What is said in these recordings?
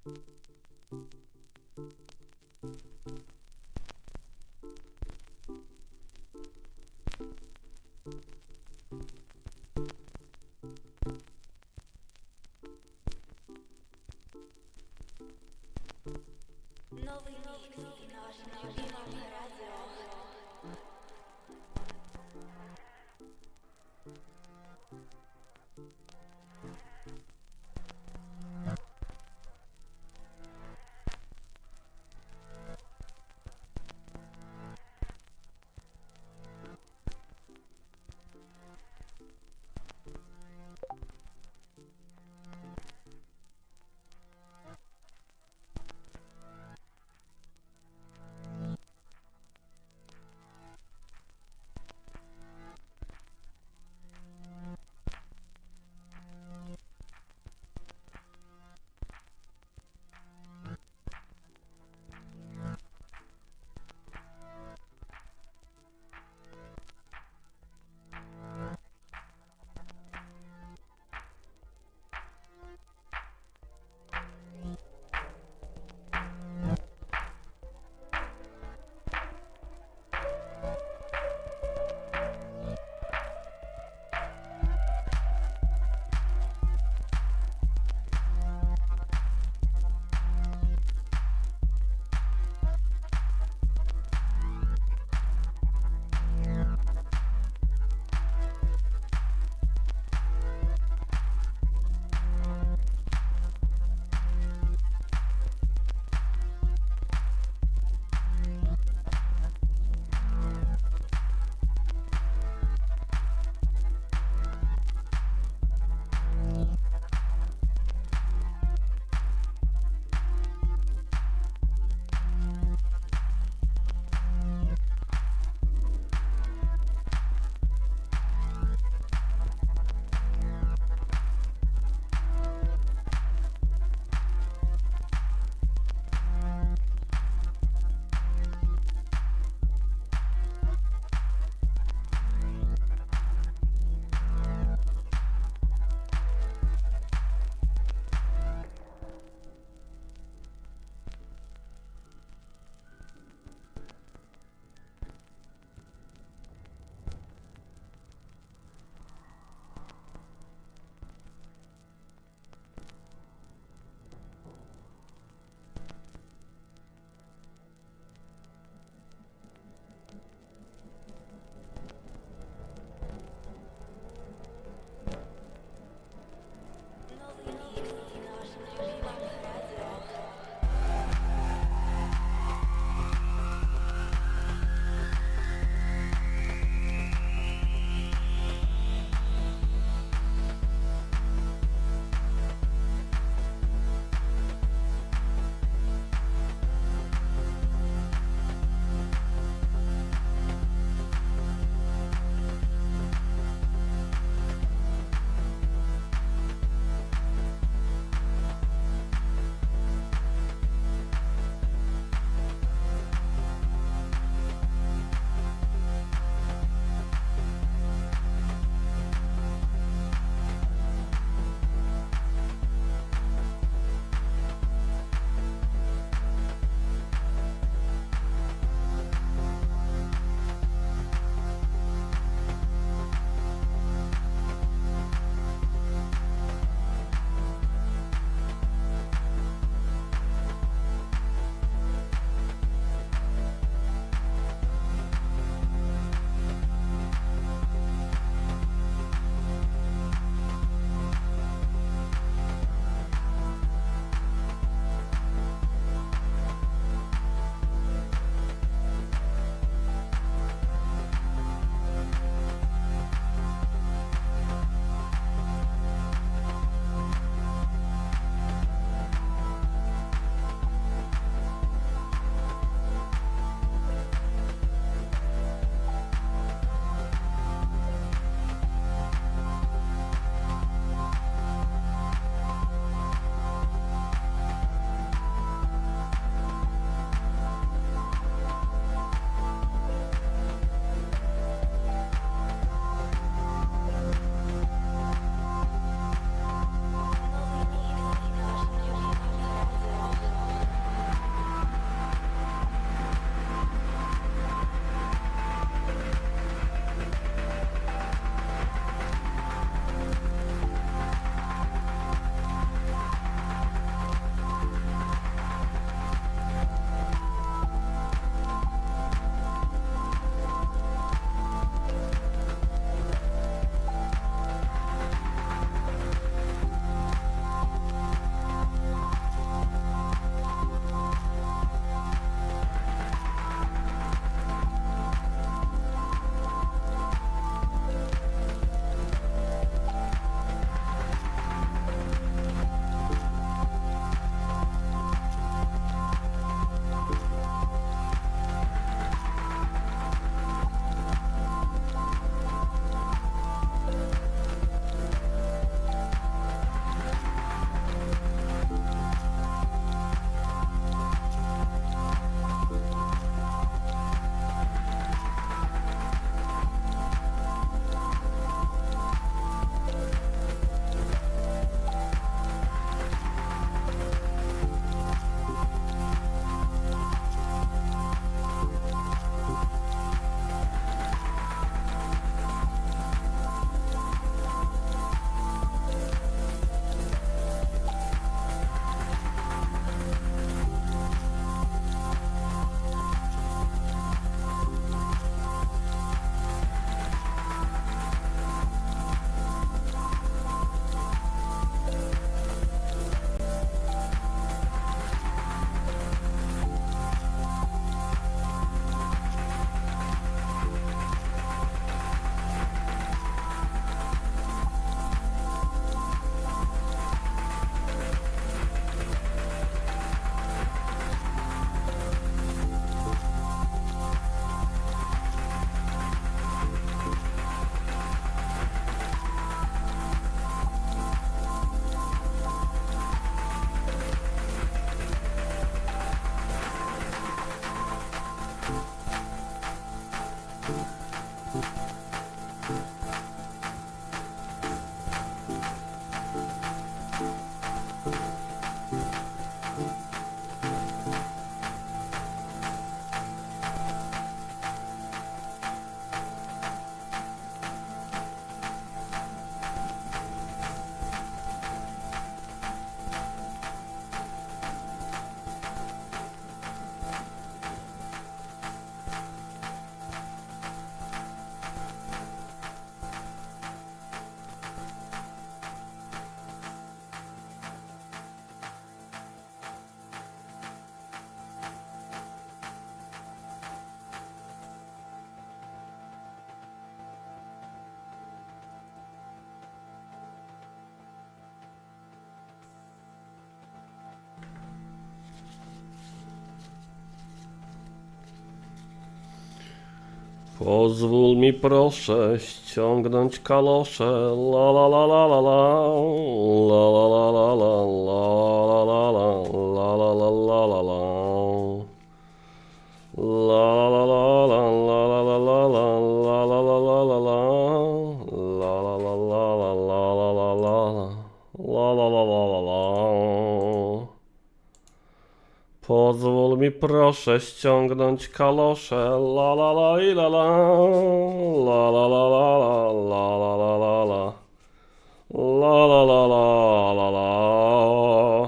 Новый микс на вашем любимом радио. Pozwól mi proszę ściągnąć kalosze, la la la la la la, la la la la la, la la la la, la la la la la la. La la la la la la la la la, la la la la la la, la la la la la la la la la, la la la la la la. Pozwól mi proszę ściągnąć kalosze, la la la i la la, la la la la la, la la la la la, la la la la la la.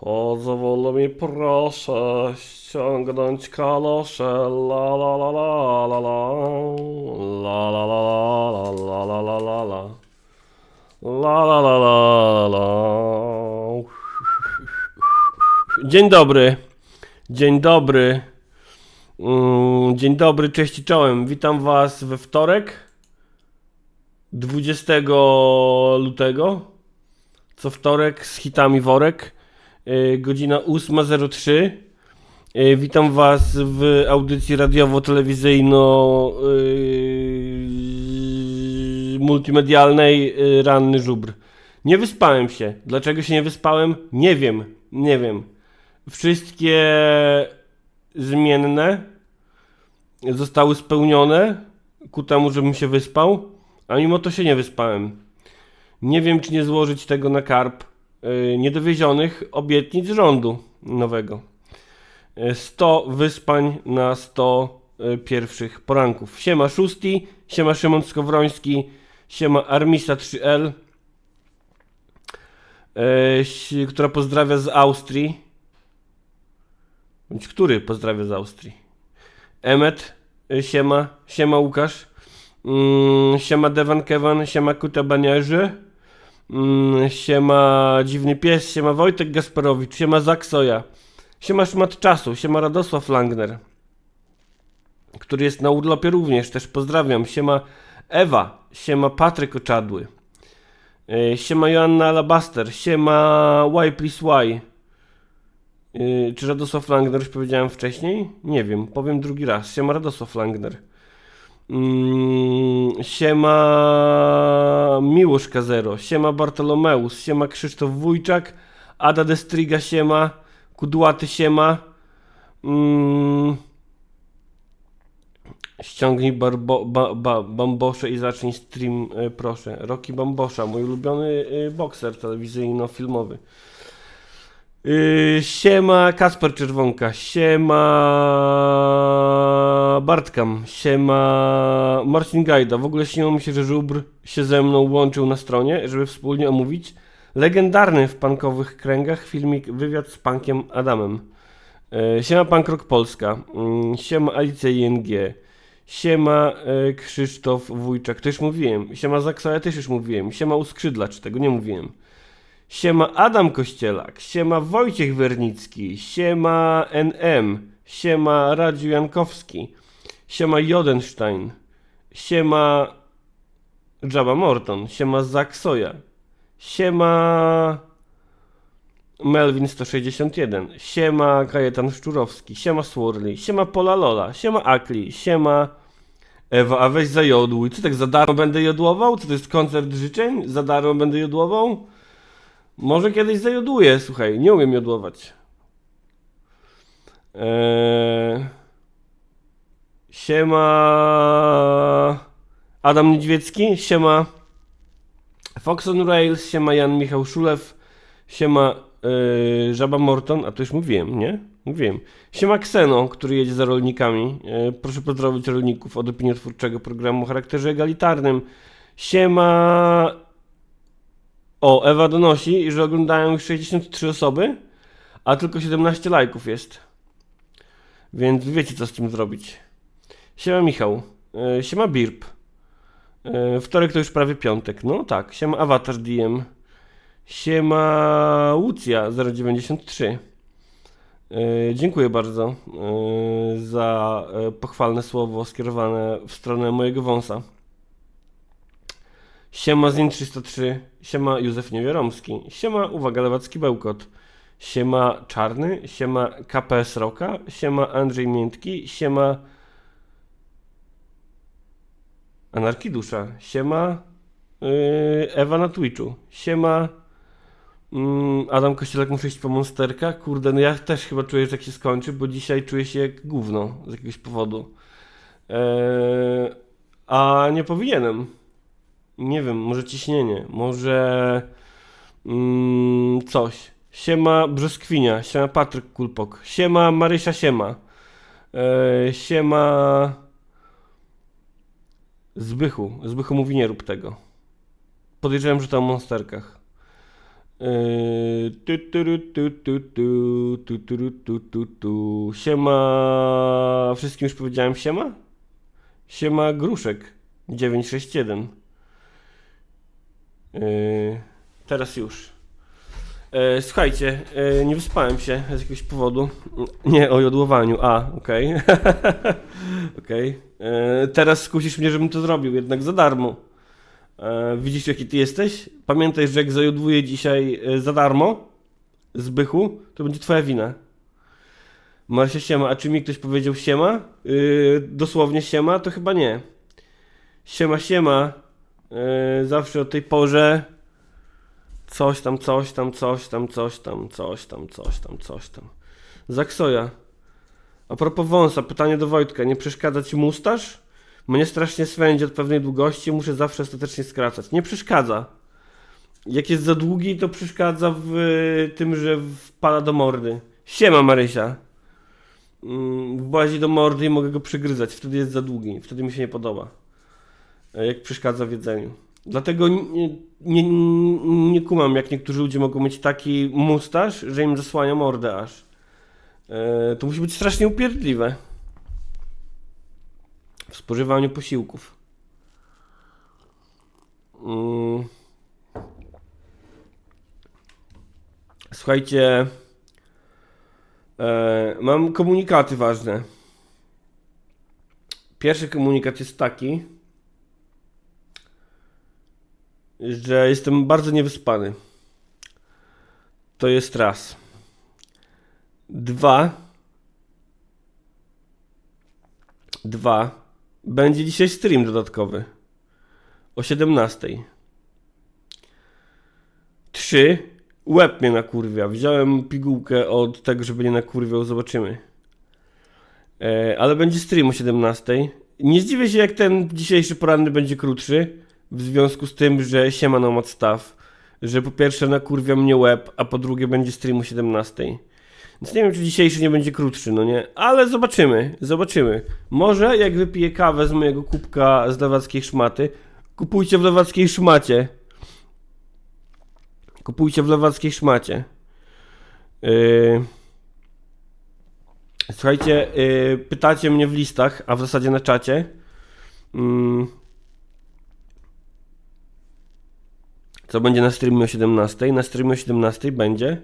Pozwól mi proszę ściągnąć kalosze, la la la la la la, la la la la la la la la la, la la la la la. Dzień dobry, dzień dobry, dzień dobry, cześć i czołem. Witam Was we wtorek, 20 lutego, co wtorek z hitami worek, godzina 8:03. Witam Was w audycji radiowo-telewizyjno-multimedialnej Ranny Żubr. Nie wyspałem się. Dlaczego się nie wyspałem? Nie wiem. Wszystkie zmienne zostały spełnione ku temu, żebym się wyspał, a mimo to się nie wyspałem. Nie wiem, czy nie złożyć tego na karb niedowiezionych obietnic rządu nowego. 100 wyspań na 100 pierwszych poranków. Siema Szósti, siema Szymon Skowroński, siema Armisa 3L, która pozdrawia z Austrii. Bądź który pozdrawia z Austrii? Emmet, siema Łukasz, siema Devan Kevan, siema Kutabaniarzy, siema Dziwny Pies, siema Wojtek Gasperowicz, siema Zaksoja, siema Szmat Czasu, siema Radosław Langner, który jest na urlopie również, też pozdrawiam, siema Ewa, siema Patryk Oczadły, siema Joanna Alabaster, siema Why Please Why. Czy Radosław Langner już powiedziałem wcześniej? Nie wiem, powiem drugi raz. Siema Radosław Langner. Siema Miłosz Kazero, siema Bartolomeus, siema Krzysztof Wójczak, Ada Destriga, siema Kudłaty, siema. Ściągnij Bambosze i zacznij stream, proszę. Rocky Bambosza, mój ulubiony bokser telewizyjno-filmowy. Siema Kasper Czerwonka, siema Bartkam, siema Marcin Gajda. W ogóle śniło mi się, że Żubr się ze mną łączył na stronie, żeby wspólnie omówić legendarny w punkowych kręgach filmik Wywiad z Punkiem Adamem. Siema Punk Rock Polska, siema Alicja ING, siema Krzysztof Wójczak, to już mówiłem, siema Zaksoja też już mówiłem, siema Uskrzydla, czy tego nie mówiłem. Siema Adam Kościelak, siema Wojciech Wernicki, siema NM, siema Radziu Jankowski, siema Jodenstein, siema Jabba Morton, siema Zaksoja, siema Melvin 161, siema Kajetan Szczurowski, siema Swirly, siema Pola Lola, siema Akli, siema Ewa, a weź zajodłuj. Co tak za darmo będę jodłował? Co to jest koncert życzeń? Za darmo będę jodłował? Może kiedyś zajodłuję, słuchaj, nie umiem jodłować. Siema Adam Niedźwiecki, siema Fox on Rails, siema Jan Michał Szulew, siema Żaba Morton, a to już mówiłem, nie? Mówiłem. Siema Kseno, który jedzie za rolnikami. Proszę pozdrowić rolników od opiniotwórczego programu o charakterze egalitarnym. Siema... O, Ewa donosi, że oglądają już 63 osoby, a tylko 17 lajków jest. Więc wiecie, co z tym zrobić. Siema Michał. Siema Birb. Wtorek to już prawie piątek. No tak. Siema Avatar DM. Siema Łucja 093. Dziękuję bardzo za pochwalne słowo skierowane w stronę mojego wąsa. Siema Zin 303. Siema Józef Niewiaromski. Siema Uwaga Lewacki Bełkot. Siema Czarny. Siema KPS Roka. Siema Andrzej Miętki. Siema Anarchidusza. Siema Ewa na Twitchu. Siema Adam Kościelek, muszę iść po monsterka. Kurde, no ja też chyba czuję, że tak się skończy, bo dzisiaj czuję się jak gówno z jakiegoś powodu. A nie powinienem. Nie wiem, może ciśnienie, może coś. Siema Brzoskwinia, siema Patryk Kulpok, siema Marysia, siema. Siema Zbychu mówi nie rób tego. Podejrzewam, że to o monsterkach. Siema. Wszystkim już powiedziałem siema? Siema Gruszek 961. Teraz już. Słuchajcie, nie wyspałem się z jakiegoś powodu. Nie, o jodłowaniu. Okej. Okej. Teraz skusisz mnie, żebym to zrobił, jednak za darmo. Widzisz, jaki ty jesteś? Pamiętaj, że jak zajodłuję dzisiaj za darmo, Zbychu, to będzie twoja wina. Marsia, siema. A czy mi ktoś powiedział siema? Dosłownie siema? To chyba nie. Siema, siema. Zawsze o tej porze coś tam. Zaksoja. A propos wąsa, pytanie do Wojtka. Nie przeszkadza ci mustaż? Mnie strasznie swędzi od pewnej długości, muszę zawsze ostatecznie skracać. Nie przeszkadza. Jak jest za długi, to przeszkadza w tym, że wpada do mordy. Siema Marysia. Włazi do mordy i mogę go przygryzać. Wtedy jest za długi. Wtedy mi się nie podoba. Jak przeszkadza w jedzeniu. Dlatego nie kumam, jak niektórzy ludzie mogą mieć taki mustaż, że im zasłania mordę aż. To musi być strasznie upierdliwe. W spożywaniu posiłków. Słuchajcie, mam komunikaty ważne. Pierwszy komunikat jest taki, że jestem bardzo niewyspany. To jest raz. Dwa. Będzie dzisiaj stream dodatkowy o 17:00. 3. Łeb mnie nakurwia. Wziąłem pigułkę od tego, żeby nie nakurwiał. Zobaczymy. Ale będzie stream o 17:00. Nie zdziwię się, jak ten dzisiejszy poranny będzie krótszy. W związku z tym, że siema na odstaw. Że po pierwsze nakurwia mnie łeb, a po drugie będzie stream o 17:00. Więc nie wiem, czy dzisiejszy nie będzie krótszy, no nie? Ale zobaczymy. Może jak wypiję kawę z mojego kubka z lewackiej szmaty, kupujcie w lewackiej szmacie. Słuchajcie, pytacie mnie w listach, a w zasadzie na czacie. Co będzie na streamie o 17:00? Na streamie o 17:00 będzie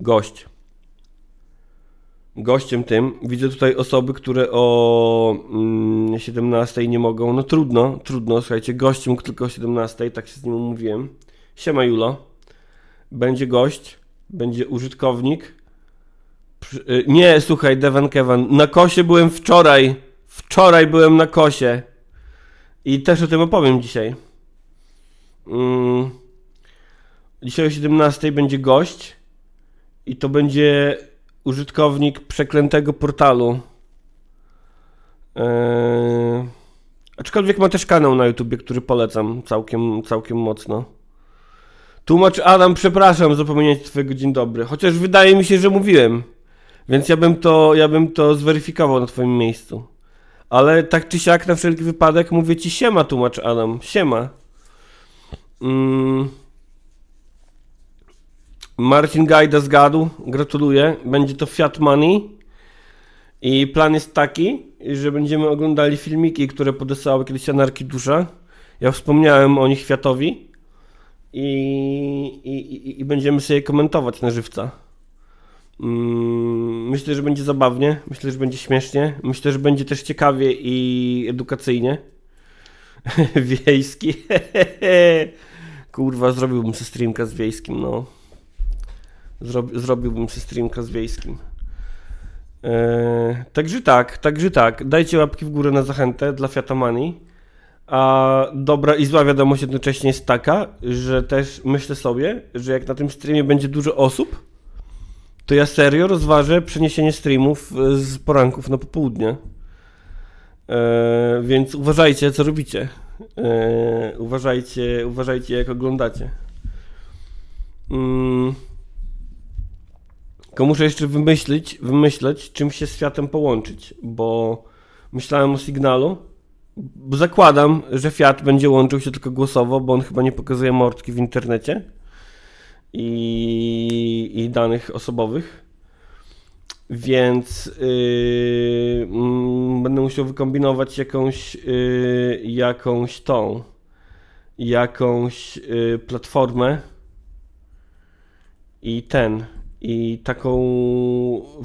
gość. Gościem tym widzę tutaj osoby, które o 17:00 nie mogą. No trudno, słuchajcie, gość mógł tylko o 17:00, tak się z nim umówiłem. Siema Julo. Będzie gość, będzie użytkownik. Nie, słuchaj, Devan Kevan, na kosie byłem wczoraj. Wczoraj byłem na kosie. I też o tym opowiem dzisiaj. Dzisiaj o 17 będzie gość i to będzie użytkownik przeklętego portalu. Aczkolwiek ma też kanał na YouTubie, który polecam całkiem mocno. Tłumacz Adam, przepraszam za pominięcie twojego dzień dobry. Chociaż wydaje mi się, że mówiłem. Więc ja bym to zweryfikował na twoim miejscu. Ale tak czy siak, na wszelki wypadek mówię ci siema, tłumacz Adam. Siema. Marcin Gajda zgadł. Gratuluję. Będzie to Fiat Money. I plan jest taki, że będziemy oglądali filmiki, które podesłały kiedyś Anarki Dusza. Ja wspomniałem o nich Fiatowi. I będziemy sobie komentować na żywca. Myślę, że będzie zabawnie, myślę, że będzie śmiesznie, myślę, że będzie też ciekawie i edukacyjnie. Wiejski. Kurwa, zrobiłbym sobie streamka z Wiejskim, no. Zrobiłbym sobie streamka z Wiejskim. Także tak. Dajcie łapki w górę na zachętę dla Fiata Money. A dobra i zła wiadomość jednocześnie jest taka, że też myślę sobie, że jak na tym streamie będzie dużo osób, to ja serio rozważę przeniesienie streamów z poranków na popołudnie. Więc uważajcie, co robicie. Uważajcie, jak oglądacie. Tylko muszę jeszcze wymyśleć, czym się z Fiatem połączyć, bo myślałem o Signalu, bo zakładam, że Fiat będzie łączył się tylko głosowo, bo on chyba nie pokazuje mordki w internecie i danych osobowych, więc będę musiał wykombinować jakąś platformę i taką,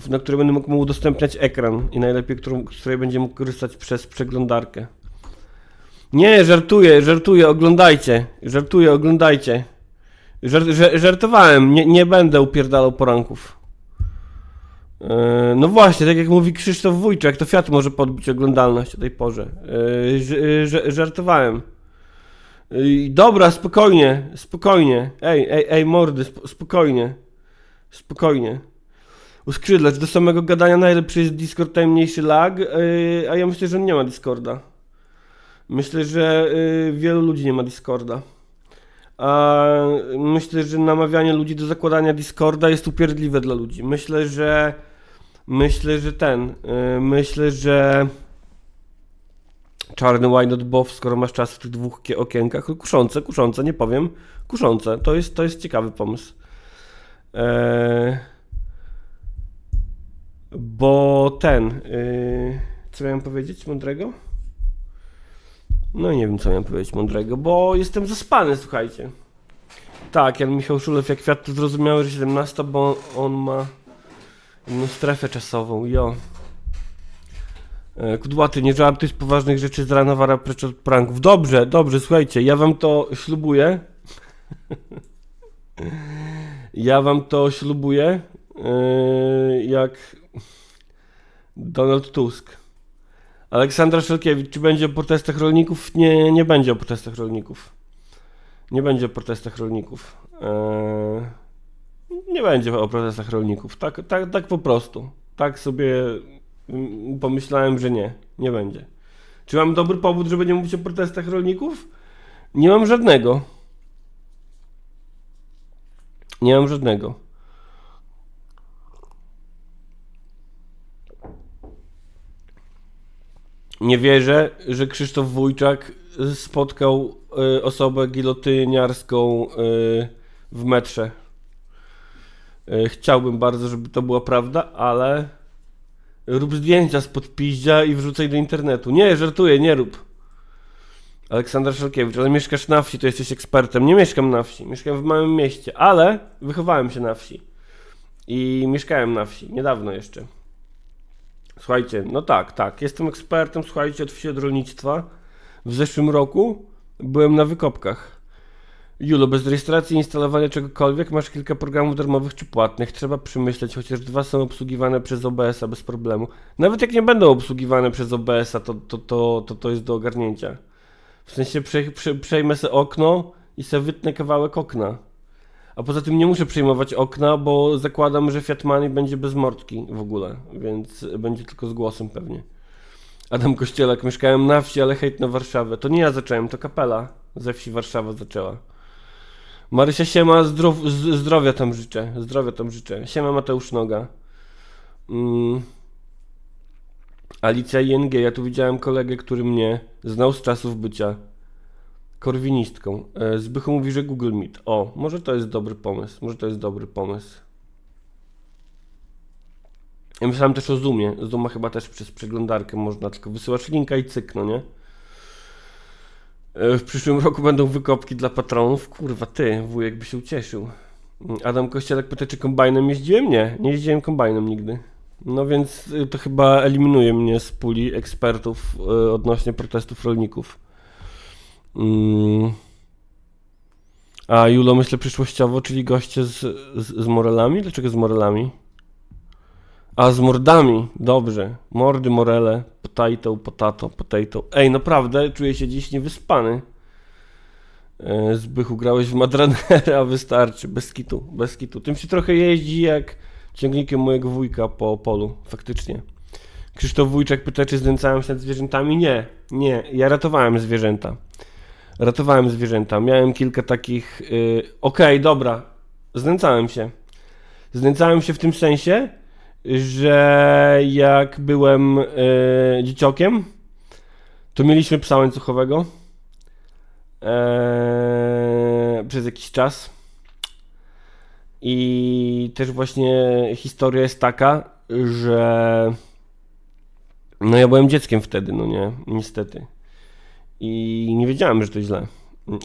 na której będę mógł mu udostępniać ekran i najlepiej, z której będzie mógł korzystać przez przeglądarkę. Nie, żartuję, oglądajcie. Żartowałem, nie będę upierdalał poranków. No właśnie, tak jak mówi Krzysztof Wójczak, to Fiat może podbić oglądalność o tej porze. Żartowałem. Dobra, spokojnie. Ej, mordy, spokojnie. Uskrzydlacz, do samego gadania najlepszy jest Discord, tajemniejszy lag, a ja myślę, że nie ma Discorda. Myślę, że wielu ludzi nie ma Discorda. A myślę, że namawianie ludzi do zakładania Discorda jest upierdliwe dla ludzi. Myślę, że czarny why not both, skoro masz czas w tych dwóch okienkach. Kuszące, nie powiem. Kuszące, to jest ciekawy pomysł. Bo co miałem powiedzieć mądrego? No nie wiem, co miałem powiedzieć mądrego, bo jestem zaspany, słuchajcie. Tak, Jan Michał Szulew, jak Fiat to zrozumiały, że 17, bo on ma inną strefę czasową, jo. Kudłaty, nie żartuj z poważnych rzeczy z rana, wara precz od pranków. Dobrze, słuchajcie, ja wam to ślubuję. Jak Donald Tusk. Aleksandra Szelkiewicz, czy będzie o protestach rolników? Nie będzie o protestach rolników. Nie będzie o protestach rolników. Nie będzie o protestach rolników. Tak po prostu. Tak sobie pomyślałem, że nie będzie. Czy mam dobry powód, żeby nie mówić o protestach rolników? Nie mam żadnego. Nie wierzę, że Krzysztof Wójczak spotkał osobę gilotyniarską w metrze. Chciałbym bardzo, żeby to była prawda, ale rób zdjęcia spod piździa i wrzucaj do internetu. Nie, żartuję, nie rób. Aleksandra Szalkiewicz, ale mieszkasz na wsi, to jesteś ekspertem. Nie mieszkam na wsi, mieszkam w małym mieście, ale wychowałem się na wsi. I mieszkałem na wsi, niedawno jeszcze. Słuchajcie, no tak, jestem ekspertem, słuchajcie, od wsi, od rolnictwa. W zeszłym roku byłem na wykopkach. Julo, bez rejestracji i instalowania czegokolwiek masz kilka programów darmowych czy płatnych. Trzeba przemyśleć, chociaż 2 są obsługiwane przez OBS-a bez problemu. Nawet jak nie będą obsługiwane przez OBS-a, to jest do ogarnięcia. W sensie przejmę sobie okno i sobie wytnę kawałek okna. A poza tym nie muszę przejmować okna, bo zakładam, że Fiat Money będzie bez mordki w ogóle, więc będzie tylko z głosem pewnie. Adam Kościelak, mieszkałem na wsi, ale hejt na Warszawę. To nie ja zacząłem, to kapela ze wsi Warszawa zaczęła. Marysia, siema, zdrowia tam życzę, zdrowia tam życzę. Siema, Mateusz Noga. Alicja ING, ja tu widziałem kolegę, który mnie znał z czasów bycia korwinistką. Zbychu mówi, że Google Meet. O, może to jest dobry pomysł, może to jest dobry pomysł. Ja myślałem też o Zoomie. Zooma chyba też przez przeglądarkę można, tylko wysyłasz linka i cyk, no nie? W przyszłym roku będą wykopki dla patronów. Kurwa, ty, wujek by się ucieszył. Adam Kościelek pyta, czy kombajnem jeździłem? Nie jeździłem kombajnem nigdy. No więc to chyba eliminuje mnie z puli ekspertów odnośnie protestów rolników. A Julo, myślę przyszłościowo, czyli goście z morelami? Dlaczego z morelami? A z mordami, dobrze. Mordy, morele, potato. Ej, naprawdę, czuję się dziś niewyspany. Zbychu, grałeś w Madranera, wystarczy, bez kitu. Tym się trochę jeździ jak ciągnikiem mojego wujka po polu, faktycznie. Krzysztof Wójczak pyta, czy znęcałem się nad zwierzętami? Nie, ja ratowałem zwierzęta. Miałem kilka takich... Okej, dobra, znęcałem się. Znęcałem się w tym sensie, że jak byłem dzieciokiem, to mieliśmy psa łańcuchowego przez jakiś czas. I też właśnie historia jest taka, że no ja byłem dzieckiem wtedy, no nie, niestety. I nie wiedziałem, że to źle.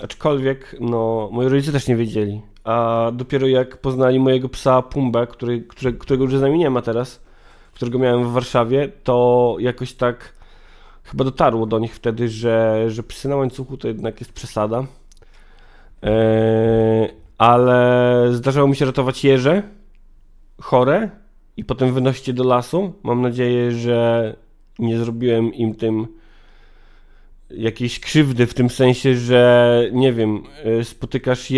Aczkolwiek, no, moi rodzice też nie wiedzieli. A dopiero jak poznali mojego psa Pumbę, którego już z nami nie ma teraz, którego miałem w Warszawie, to jakoś tak chyba dotarło do nich wtedy, że psy na łańcuchu to jednak jest przesada. Ale zdarzało mi się ratować jeże chore i potem wynosić je do lasu. Mam nadzieję, że nie zrobiłem im tym jakiejś krzywdy, w tym sensie, że nie wiem, spotykasz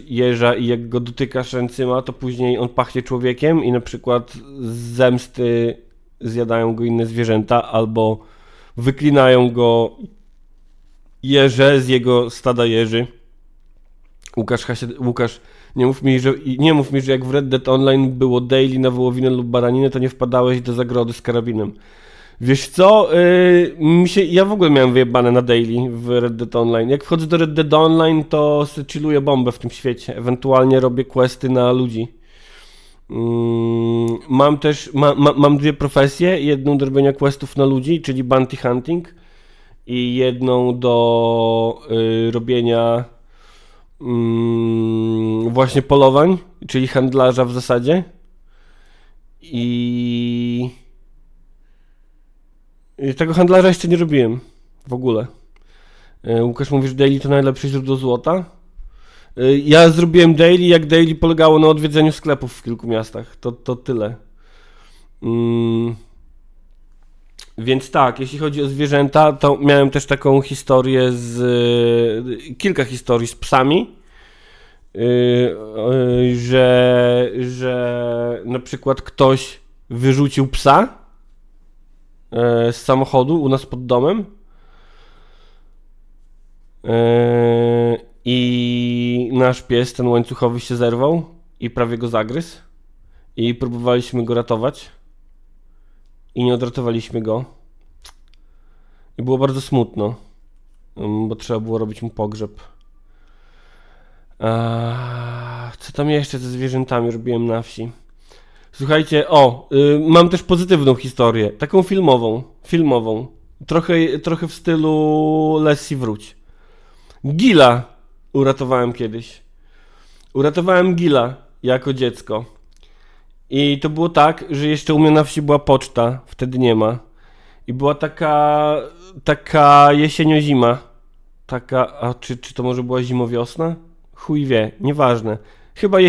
jeża i jak go dotykasz ręcyma, to później on pachnie człowiekiem i na przykład z zemsty zjadają go inne zwierzęta albo wyklinają go jeże z jego stada jeży. Łukasz, nie mów mi, że jak w Red Dead Online było daily na wołowinę lub baraninę, to nie wpadałeś do zagrody z karabinem. Wiesz co, ja w ogóle miałem wyjebane na daily w Red Dead Online. Jak wchodzę do Red Dead Online, to chilluję bombę w tym świecie. Ewentualnie robię questy na ludzi. Mam też, mam dwie profesje. Jedną do robienia questów na ludzi, czyli bounty hunting. I jedną do robienia właśnie polowań, czyli handlarza w zasadzie. I tego handlarza jeszcze nie robiłem w ogóle. Łukasz mówi, że daily to najlepsze źródło złota. Ja zrobiłem daily, jak daily polegało na odwiedzeniu sklepów w kilku miastach. To tyle. Więc tak, jeśli chodzi o zwierzęta, to miałem też taką historię kilka historii z psami, że na przykład ktoś wyrzucił psa z samochodu u nas pod domem i nasz pies, ten łańcuchowy, się zerwał i prawie go zagryzł i próbowaliśmy go ratować i nie odratowaliśmy go i było bardzo smutno, bo trzeba było robić mu pogrzeb. Co tam jeszcze ze zwierzętami robiłem na wsi? Słuchajcie, mam też pozytywną historię, taką filmową, trochę w stylu Lessie wróć. Gila uratowałem kiedyś. Uratowałem Gila jako dziecko. I to było tak, że jeszcze u mnie na wsi była poczta, wtedy nie ma. I była taka jesienio-zima. Czy to może była zimo-wiosna? Chuj wie, nieważne. Chyba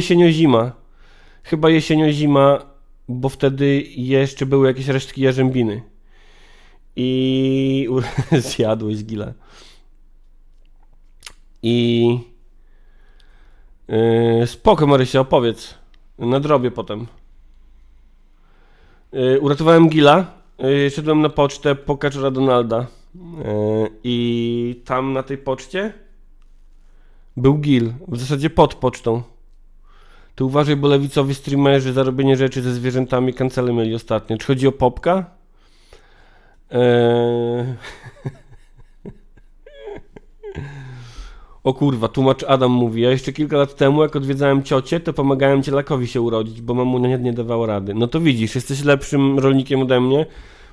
jesienio-zima, bo wtedy jeszcze były jakieś resztki jarzębiny. I zjadłeś Gila. I spoko, Marysia, opowiedz. Nadrobię potem. Uratowałem Gila. Szedłem na pocztę po kaczora Donalda. I tam na tej poczcie był Gil. W zasadzie pod pocztą. Ty uważaj, bo lewicowi streamerzy za robienie rzeczy ze zwierzętami kancele mieli ostatnio. Czy chodzi o Popka? O kurwa, tłumacz Adam mówi, ja jeszcze kilka lat temu, jak odwiedzałem ciocię, to pomagałem cielakowi się urodzić, bo mamunia nie dawała rady. No to widzisz, jesteś lepszym rolnikiem ode mnie,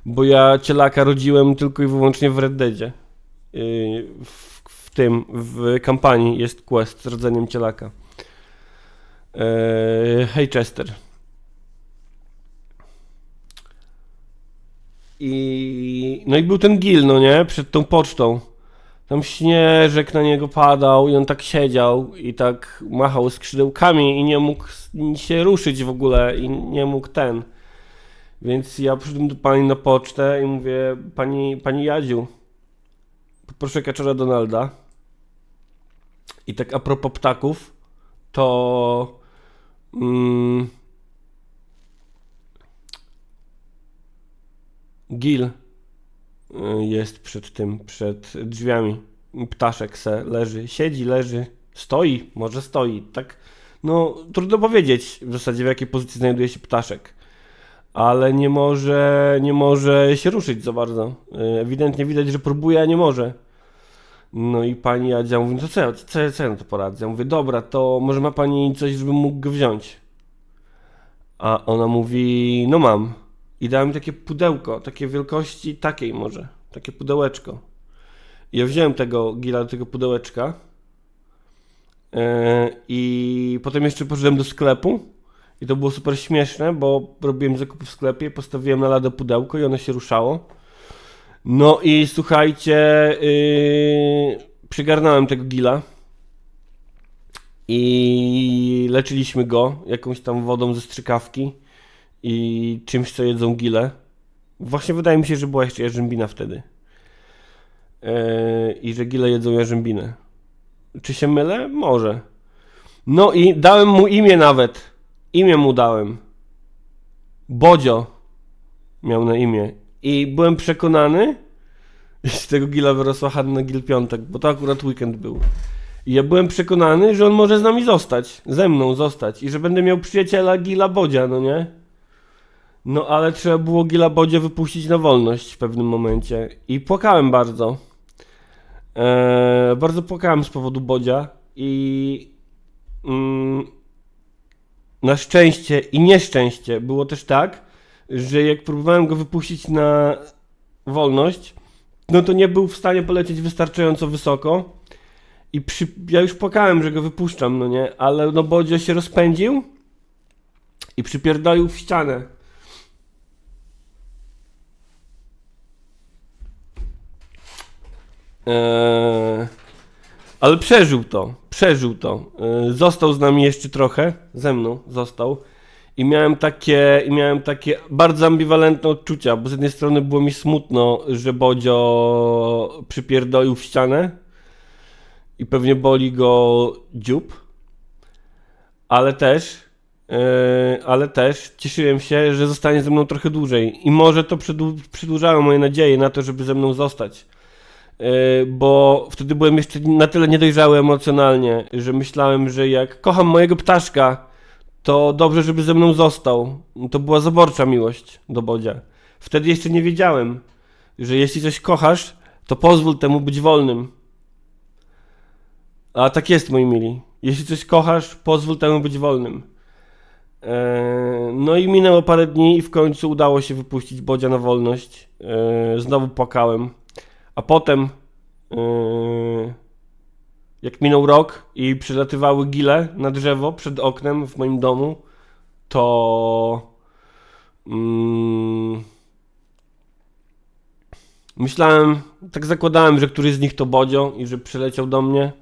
bo ja cielaka rodziłem tylko i wyłącznie w Red Deadzie. W kampanii jest quest z rodzeniem cielaka. Hej Chester. No i był ten Gil, no nie? Przed tą pocztą. Tam śnieżek na niego padał i on tak siedział i tak machał skrzydełkami i nie mógł się ruszyć w ogóle i nie mógł ten. Więc ja przyszedłem do pani na pocztę i mówię, pani Jadziu, poproszę kaczora Donalda. I tak a propos ptaków, to Gil jest przed drzwiami. Ptaszek leży, siedzi, leży, stoi, może stoi. Tak, no trudno powiedzieć w zasadzie, w jakiej pozycji znajduje się ptaszek. Ale nie może się ruszyć za bardzo. Ewidentnie widać, że próbuje, a nie może. No i pani Jadzia mówi, no to co ja na to poradzę? Ja mówię, dobra, to może ma pani coś, żebym mógł go wziąć? A ona mówi, no mam. I dała mi takie pudełko, takiej wielkości, takiej może, takie pudełeczko. I ja wziąłem tego Gila do tego pudełeczka i potem jeszcze poszedłem do sklepu i to było super śmieszne, bo robiłem zakupy w sklepie, postawiłem na ladę pudełko i ono się ruszało. No i słuchajcie, przygarnąłem tego Gila i leczyliśmy go jakąś tam wodą ze strzykawki i czymś, co jedzą gile. Właśnie wydaje mi się, że była jeszcze jarzębina wtedy. I że gile jedzą jarzębinę. Czy się mylę? Może. No i dałem mu imię nawet. Imię mu dałem. Bodzio miał na imię. I byłem przekonany, że z tego Gila wyrosła Hanna Gil Piątek, bo to akurat weekend był. I ja byłem przekonany, że on może z nami zostać, ze mną zostać i że będę miał przyjaciela Gila Bodzia, no nie? No ale trzeba było Gila Bodzia wypuścić na wolność w pewnym momencie i płakałem bardzo. Bardzo płakałem z powodu Bodzia i na szczęście i nieszczęście było też tak, że jak próbowałem go wypuścić na wolność, no to nie był w stanie polecieć wystarczająco wysoko i ja już płakałem, że go wypuszczam, no nie, ale no Bodzio się rozpędził i przypierdolił w ścianę. Ale przeżył to. Został z nami jeszcze trochę, ze mną został. I miałem takie bardzo ambiwalentne odczucia, bo z jednej strony było mi smutno, że Bodzio przypierdolił w ścianę i pewnie boli go dziób, ale też cieszyłem się, że zostanie ze mną trochę dłużej i może to przedłużało moje nadzieje na to, żeby ze mną zostać. Bo wtedy byłem jeszcze na tyle niedojrzały emocjonalnie, że myślałem, że jak kocham mojego ptaszka, to dobrze, żeby ze mną został. To była zaborcza miłość do Bodzia. Wtedy jeszcze nie wiedziałem, że jeśli coś kochasz, to pozwól temu być wolnym. A tak jest, moi mili. Jeśli coś kochasz, pozwól temu być wolnym. No i minęło parę dni i w końcu udało się wypuścić Bodzia na wolność. Znowu płakałem. A potem, jak minął rok i przylatywały gile na drzewo przed oknem w moim domu, to myślałem, tak zakładałem, że któryś z nich to Bodzio i że przyleciał do mnie,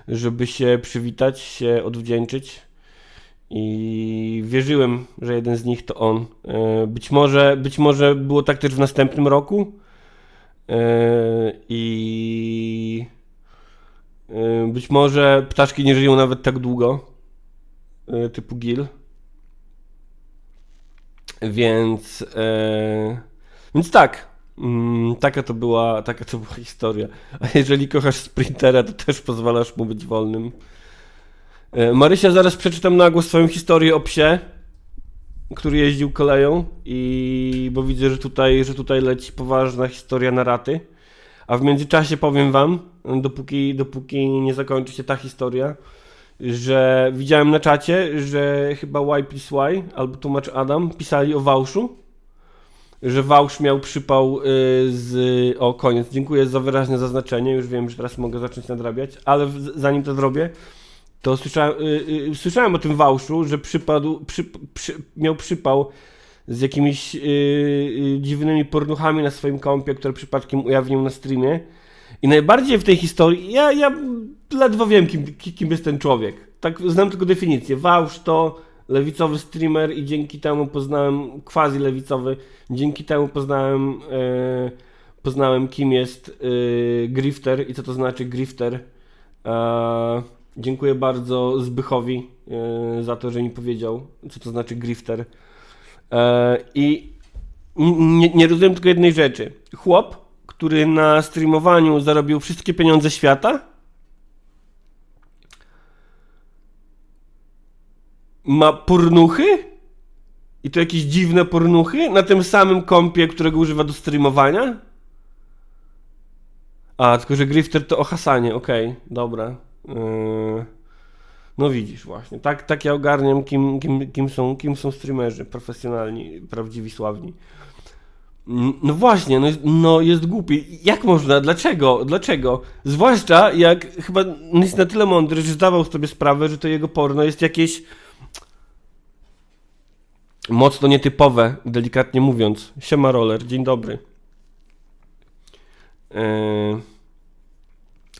żeby się przywitać, się odwdzięczyć. I wierzyłem, że jeden z nich to on. Być może było tak też w następnym roku. I Być może ptaszki nie żyją nawet tak długo, typu Gil. Więc tak, taka to była historia. A jeżeli kochasz sprintera, to też pozwalasz mu być wolnym. Marysia, zaraz przeczytam na głos swoją historię o psie, który jeździł koleją, bo widzę, że tutaj leci poważna historia na raty. A w międzyczasie powiem wam, dopóki nie zakończy się ta historia, że widziałem na czacie, że chyba Y plus Y albo tłumacz Adam pisali o Wałszu, że Wałsz miał przypał O, koniec. Dziękuję za wyraźne zaznaczenie. Już wiem, że teraz mogę zacząć nadrabiać, ale zanim to zrobię, to słyszałem o tym Wałszu, że miał przypał z jakimiś dziwnymi pornuchami na swoim kompie, które przypadkiem ujawnił na streamie. I najbardziej w tej historii, ja ledwo wiem, kim jest ten człowiek. Tak, znam tylko definicję. Wałsz to lewicowy streamer i dzięki temu poznałem, quasi-lewicowy, dzięki temu poznałem kim jest grifter i co to znaczy grifter. Dziękuję bardzo Zbychowi za to, że mi powiedział, co to znaczy grifter. I nie rozumiem tylko jednej rzeczy. Chłop, który na streamowaniu zarobił wszystkie pieniądze świata, ma pornuchy i to jakieś dziwne pornuchy na tym samym kompie, którego używa do streamowania. Tylko że grifter to o Hasanie, okej, dobra. No widzisz właśnie, tak ja ogarniam kim są streamerzy profesjonalni, prawdziwi, sławni. No właśnie, no jest głupi. Jak można? Dlaczego? Zwłaszcza jak chyba jest na tyle mądry, że zdawał sobie sprawę, że to jego porno jest jakieś mocno nietypowe, delikatnie mówiąc. Siema Roller, dzień dobry.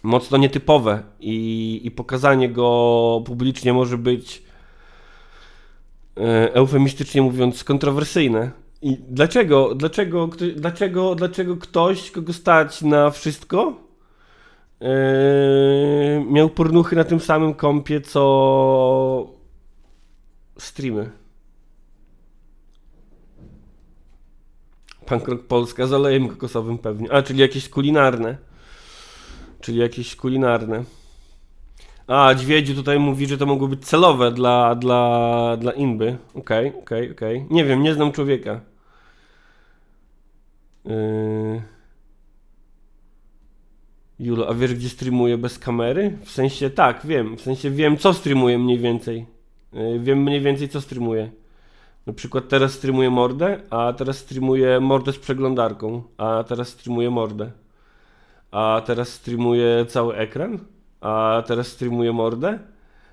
Mocno nietypowe i pokazanie go publicznie może być eufemistycznie mówiąc kontrowersyjne. I dlaczego ktoś, kogo stać na wszystko, miał pornuchy na tym samym kompie co streamy? Punk Rock Polska z olejem kokosowym pewnie. Czyli jakieś kulinarne. Dźwiedziu tutaj mówi, że to mogło być celowe dla Inby. Okej. Nie wiem, nie znam człowieka. Julo, a wiesz, gdzie streamuje bez kamery? W sensie tak, wiem. W sensie wiem, co streamuje mniej więcej. Wiem mniej więcej, co streamuje. Na przykład teraz streamuję mordę, a teraz streamuję mordę z przeglądarką, a teraz streamuję mordę. A teraz streamuję cały ekran, a teraz streamuję mordę,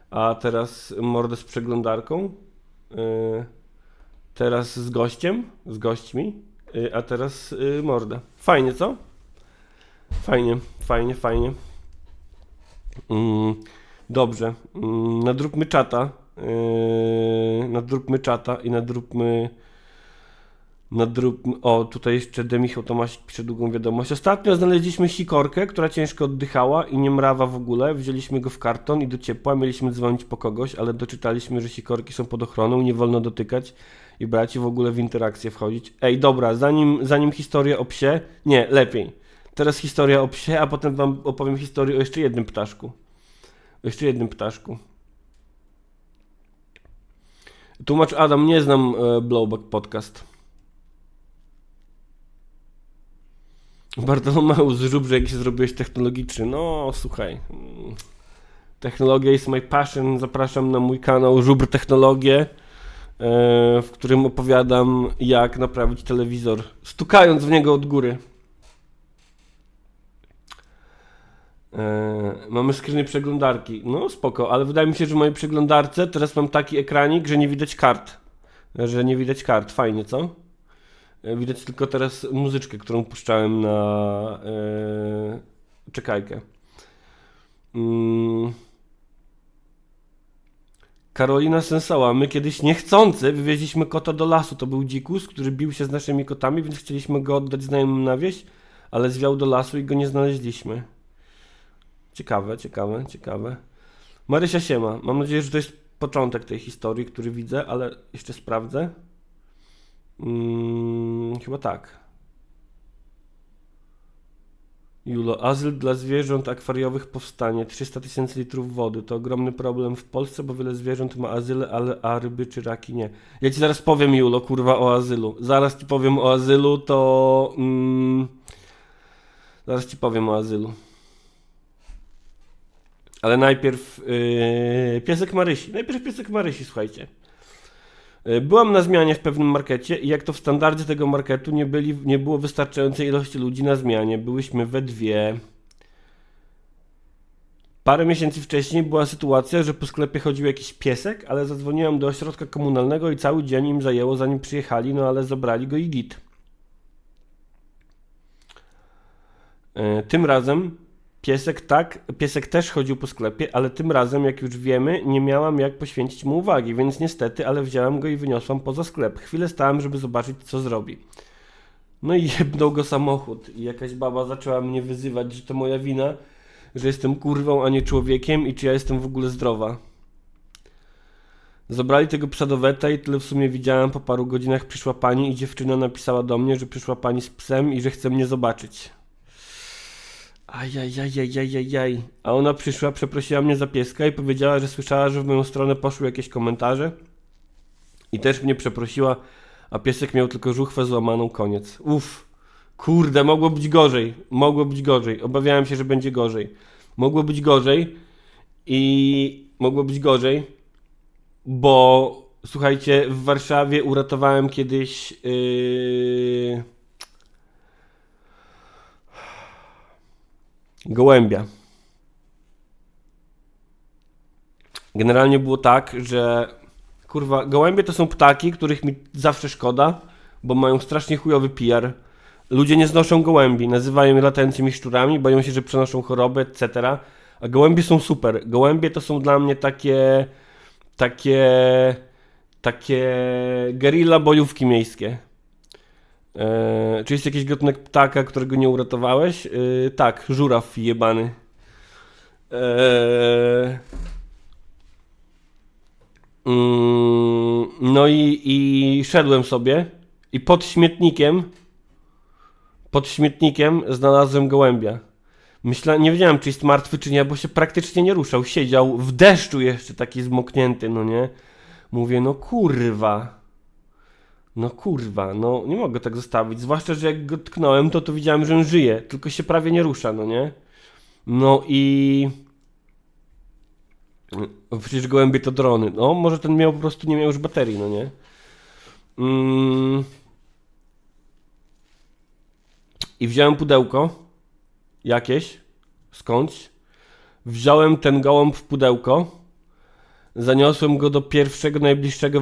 a teraz mordę z przeglądarką, teraz z gośćmi, a teraz mordę. Fajnie, co? Fajnie. Dobrze, nadróbmy czata i nadróbmy... O, tutaj jeszcze Demichał Tomasik pisze długą wiadomość. Ostatnio znaleźliśmy sikorkę, która ciężko oddychała i nie mrawa w ogóle. Wzięliśmy go w karton i do ciepła. Mieliśmy dzwonić po kogoś, ale doczytaliśmy, że sikorki są pod ochroną, nie wolno dotykać i brać i w ogóle w interakcję wchodzić. Ej, dobra, zanim historia o psie... Nie, lepiej. Teraz historia o psie, a potem wam opowiem historię o jeszcze jednym ptaszku. Tłumacz Adam, nie znam Blowback Podcast. Bartolomeusz, żubrze, jak się zrobiłeś technologiczny. No, słuchaj. Technologia is my passion. Zapraszam na mój kanał Żubr Technologie, w którym opowiadam, jak naprawić telewizor, stukając w niego od góry. Mamy screeny przeglądarki. No spoko, ale wydaje mi się, że w mojej przeglądarce teraz mam taki ekranik, że nie widać kart. Fajnie, co? Widać tylko teraz muzyczkę, którą puszczałem na czekajkę. Karolina Sensała. My kiedyś niechcący wywieźliśmy kota do lasu. To był dzikus, który bił się z naszymi kotami, więc chcieliśmy go oddać znajomym na wieś, ale zwiał do lasu i go nie znaleźliśmy. Ciekawe. Marysia siema. Mam nadzieję, że to jest początek tej historii, który widzę, ale jeszcze sprawdzę. Chyba tak. Julo, azyl dla zwierząt akwariowych powstanie. 300 000 litrów wody. To ogromny problem w Polsce, bo wiele zwierząt ma azyle, a ryby czy raki nie. Ja ci zaraz powiem, Julo, kurwa, o azylu. Zaraz ci powiem o azylu, to... Zaraz ci powiem o azylu. Ale najpierw piesek Marysi. Najpierw piesek Marysi, słuchajcie. Byłam na zmianie w pewnym markecie i jak to w standardzie tego marketu nie było wystarczającej ilości ludzi na zmianie. Byłyśmy we dwie. Parę miesięcy wcześniej była sytuacja, że po sklepie chodził jakiś piesek, ale zadzwoniłam do ośrodka komunalnego i cały dzień im zajęło, zanim przyjechali, no ale zabrali go i git. Tym razem piesek też chodził po sklepie, ale tym razem, jak już wiemy, nie miałam jak poświęcić mu uwagi, więc niestety, ale wzięłam go i wyniosłam poza sklep. Chwilę stałam, żeby zobaczyć, co zrobi. No i jebnął go samochód i jakaś baba zaczęła mnie wyzywać, że to moja wina, że jestem kurwą, a nie człowiekiem i czy ja jestem w ogóle zdrowa. Zabrali tego psa do weta i tyle w sumie widziałam. Po paru godzinach przyszła pani i dziewczyna napisała do mnie, że przyszła pani z psem i że chce mnie zobaczyć. Ajajajajajajaj. A ona przyszła, przeprosiła mnie za pieska i powiedziała, że słyszała, że w moją stronę poszły jakieś komentarze. I też mnie przeprosiła, a piesek miał tylko żuchwę złamaną, koniec. Uff. Kurde, mogło być gorzej. Mogło być gorzej. Obawiałem się, że będzie gorzej. Mogło być gorzej bo słuchajcie, w Warszawie uratowałem kiedyś gołębia. Generalnie było tak, że kurwa, gołębie to są ptaki, których mi zawsze szkoda, bo mają strasznie chujowy PR. Ludzie nie znoszą gołębi, nazywają je latającymi szczurami, boją się, że przenoszą choroby, etc. A gołębie są super. Gołębie to są dla mnie takie guerilla bojówki miejskie. Czy jest jakiś gatunek ptaka, którego nie uratowałeś? Tak, żuraw jebany. No i szedłem sobie i pod śmietnikiem znalazłem gołębia. Nie wiedziałem, czy jest martwy, czy nie, bo się praktycznie nie ruszał. Siedział w deszczu jeszcze taki zmoknięty, no nie? Mówię, no kurwa, no nie mogę tak zostawić. Zwłaszcza, że jak go tknąłem, to widziałem, że on żyje, tylko się prawie nie rusza, no nie? No i... Przecież gołębie to drony. No, może ten po prostu nie miał już baterii, no nie? I wziąłem pudełko jakieś, skądś. Wziąłem ten gołąb w pudełko, zaniosłem go do pierwszego, najbliższego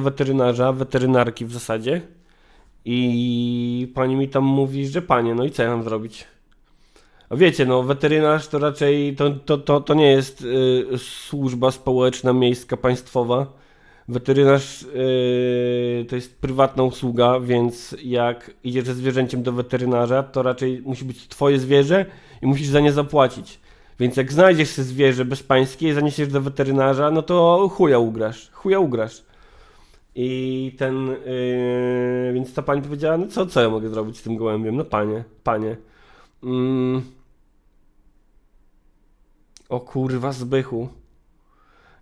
weterynarki w zasadzie. I pani mi tam mówi, że panie, no i co ja mam zrobić? A wiecie, no weterynarz to raczej, to nie jest służba społeczna, miejska, państwowa. Weterynarz to jest prywatna usługa, więc jak idziesz ze zwierzęciem do weterynarza, to raczej musi być twoje zwierzę i musisz za nie zapłacić. Więc jak znajdziesz sobie zwierzę bezpańskie i zaniesiesz do weterynarza, no to chuja ugrasz. I więc ta pani powiedziała, no co ja mogę zrobić z tym gołębiem? No panie. O kurwa, zbychu.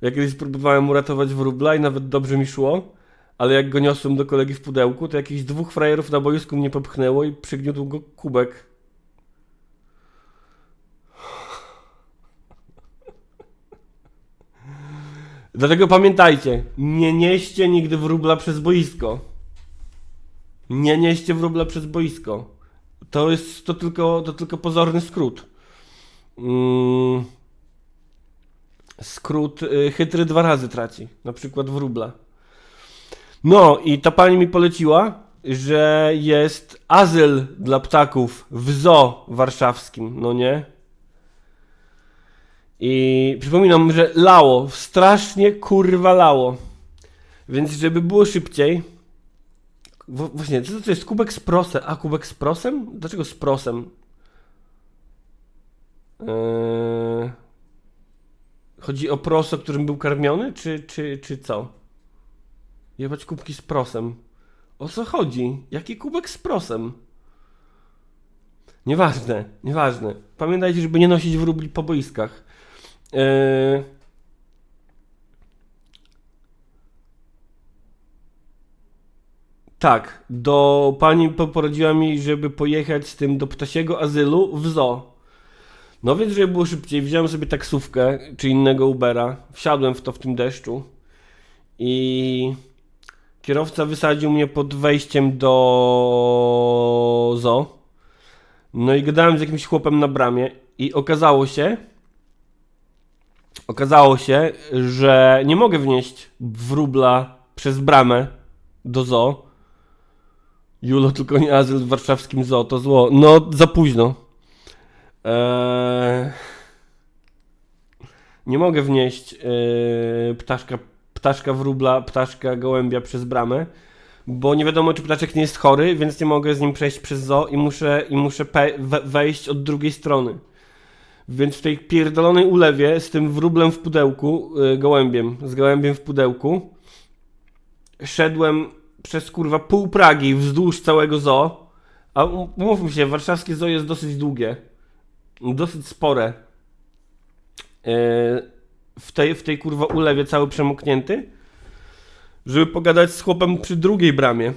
Ja kiedyś próbowałem uratować wróbla i nawet dobrze mi szło, ale jak go niosłem do kolegi w pudełku, to jakichś dwóch frajerów na boisku mnie popchnęło i przygniótł go kubek. Dlatego pamiętajcie, nie nieście nigdy wróbla przez boisko. Nie nieście wróbla przez boisko. To tylko pozorny skrót. Skrót chytry 2 razy traci. Na przykład wróbla. No i ta pani mi poleciła, że jest azyl dla ptaków w zoo warszawskim, no nie? I przypominam, że lało, strasznie kurwa lało. Więc żeby było szybciej... Właśnie, co to jest kubek z prosem? A, kubek z prosem? Dlaczego z prosem? Chodzi o proso, którym był karmiony, czy co? Jebać kubki z prosem. O co chodzi? Jaki kubek z prosem? Nieważne, nieważne. Pamiętajcie, żeby nie nosić wróbli po boiskach. Tak, pani poradziła mi, żeby pojechać z tym do ptasiego azylu w zoo. No więc, żeby było szybciej, wziąłem sobie taksówkę czy innego Ubera, wsiadłem w to w tym deszczu i kierowca wysadził mnie pod wejściem do zoo. No i gadałem z jakimś chłopem na bramie i okazało się, że nie mogę wnieść wróbla przez bramę do zoo. Julo, tylko nie azyl w warszawskim zoo, to zło. No, za późno. Nie mogę wnieść ptaszka wróbla, ptaszka gołębia przez bramę, bo nie wiadomo, czy ptaczek nie jest chory, więc nie mogę z nim przejść przez zoo i muszę wejść od drugiej strony. Więc w tej pierdolonej ulewie z tym wróblem w pudełku, z gołębiem w pudełku, szedłem przez kurwa pół Pragi wzdłuż całego zoo, a umówmy się, warszawskie zoo jest dosyć długie, dosyć spore. W tej kurwa ulewie cały przemoknięty, żeby pogadać z chłopem przy drugiej bramie,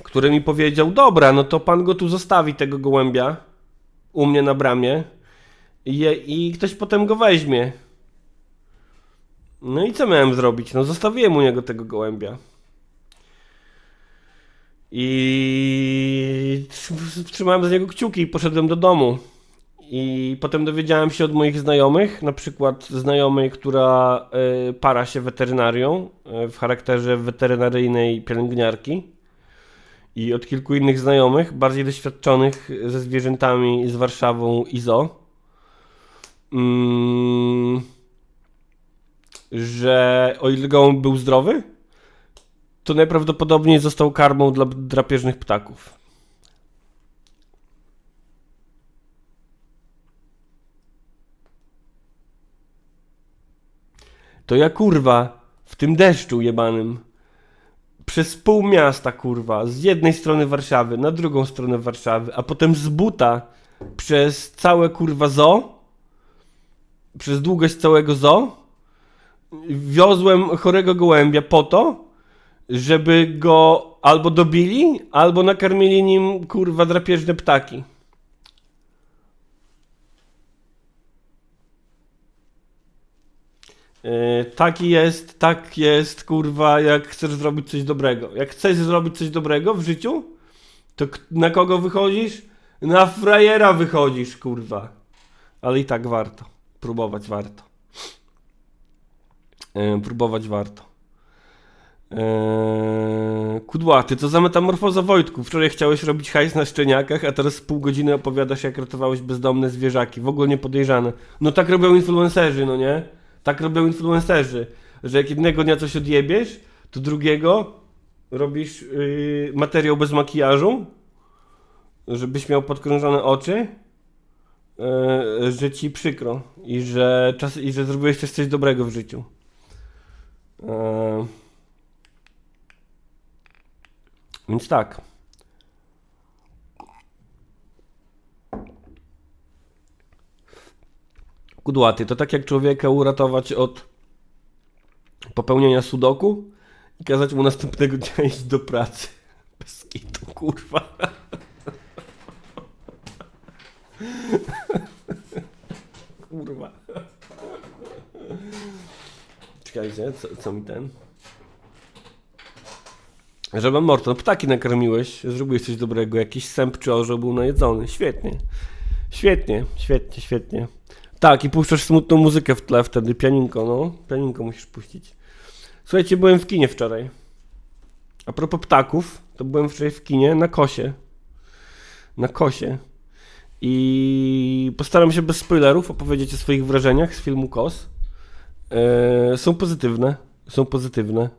który mi powiedział: dobra, no to pan go tu zostawi, tego gołębia, u mnie na bramie i ktoś potem go weźmie. No i co miałem zrobić? No zostawiłem u niego tego gołębia. I trzymałem za niego kciuki i poszedłem do domu. I potem dowiedziałem się od moich znajomych, na przykład znajomej, która para się weterynarią w charakterze weterynaryjnej pielęgniarki, i od kilku innych znajomych, bardziej doświadczonych ze zwierzętami, z Warszawą i zoo, że o ile gołąb był zdrowy, to najprawdopodobniej został karmą dla drapieżnych ptaków. To ja kurwa w tym deszczu jebanym przez pół miasta kurwa, z jednej strony Warszawy na drugą stronę Warszawy, a potem z buta przez całe kurwa zoo, przez długość całego zoo, wiozłem chorego gołębia po to, żeby go albo dobili, albo nakarmili nim kurwa drapieżne ptaki. Tak jest, kurwa, jak chcesz zrobić coś dobrego. Jak chcesz zrobić coś dobrego w życiu, to na kogo wychodzisz? Na frajera wychodzisz, kurwa. Ale i tak warto. Próbować warto. Kudłaty, to za metamorfoza Wojtku. Wczoraj chciałeś robić hajs na szczeniakach, a teraz pół godziny opowiadasz, jak ratowałeś bezdomne zwierzaki. W ogóle niepodejrzane. No tak robią influencerzy, no nie? Tak robią influencerzy, że jak jednego dnia coś odjebiesz, to drugiego robisz materiał bez makijażu, żebyś miał podkrążone oczy, że ci przykro i że zrobiłeś też coś dobrego w życiu. Więc tak. Kudłaty, to tak jak człowieka uratować od popełnienia sudoku i kazać mu następnego dnia iść do pracy. Bez kitu, kurwa. Kurwa. Czekajcie, co mi ten? Żeby Morton, ptaki nakarmiłeś, zrobiłeś coś dobrego, jakiś sęp czy orzeł był najedzony. Świetnie. Świetnie. Tak, i puszczasz smutną muzykę w tle wtedy, pianinko, no. Pianinko musisz puścić. Słuchajcie, byłem w kinie wczoraj. A propos ptaków, to byłem wczoraj w kinie na Kosie. I postaram się bez spoilerów opowiedzieć o swoich wrażeniach z filmu Kos. Są pozytywne.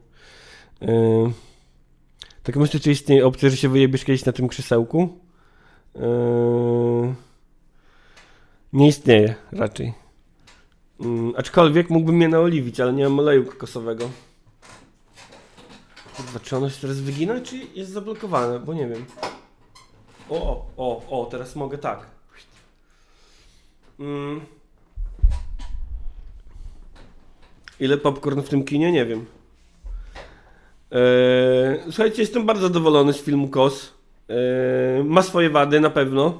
Tak myślę, czy istnieje opcja, że się wyjebiesz kiedyś na tym krzesełku? Nie istnieje raczej. Aczkolwiek mógłbym mnie naoliwić, ale nie mam oleju kokosowego. Kurwa, czy ono się teraz wygina, czy jest zablokowane? Bo nie wiem. O, teraz mogę tak. Ile popcorn w tym kinie? Nie wiem. Słuchajcie, jestem bardzo zadowolony z filmu KOS. Ma swoje wady na pewno.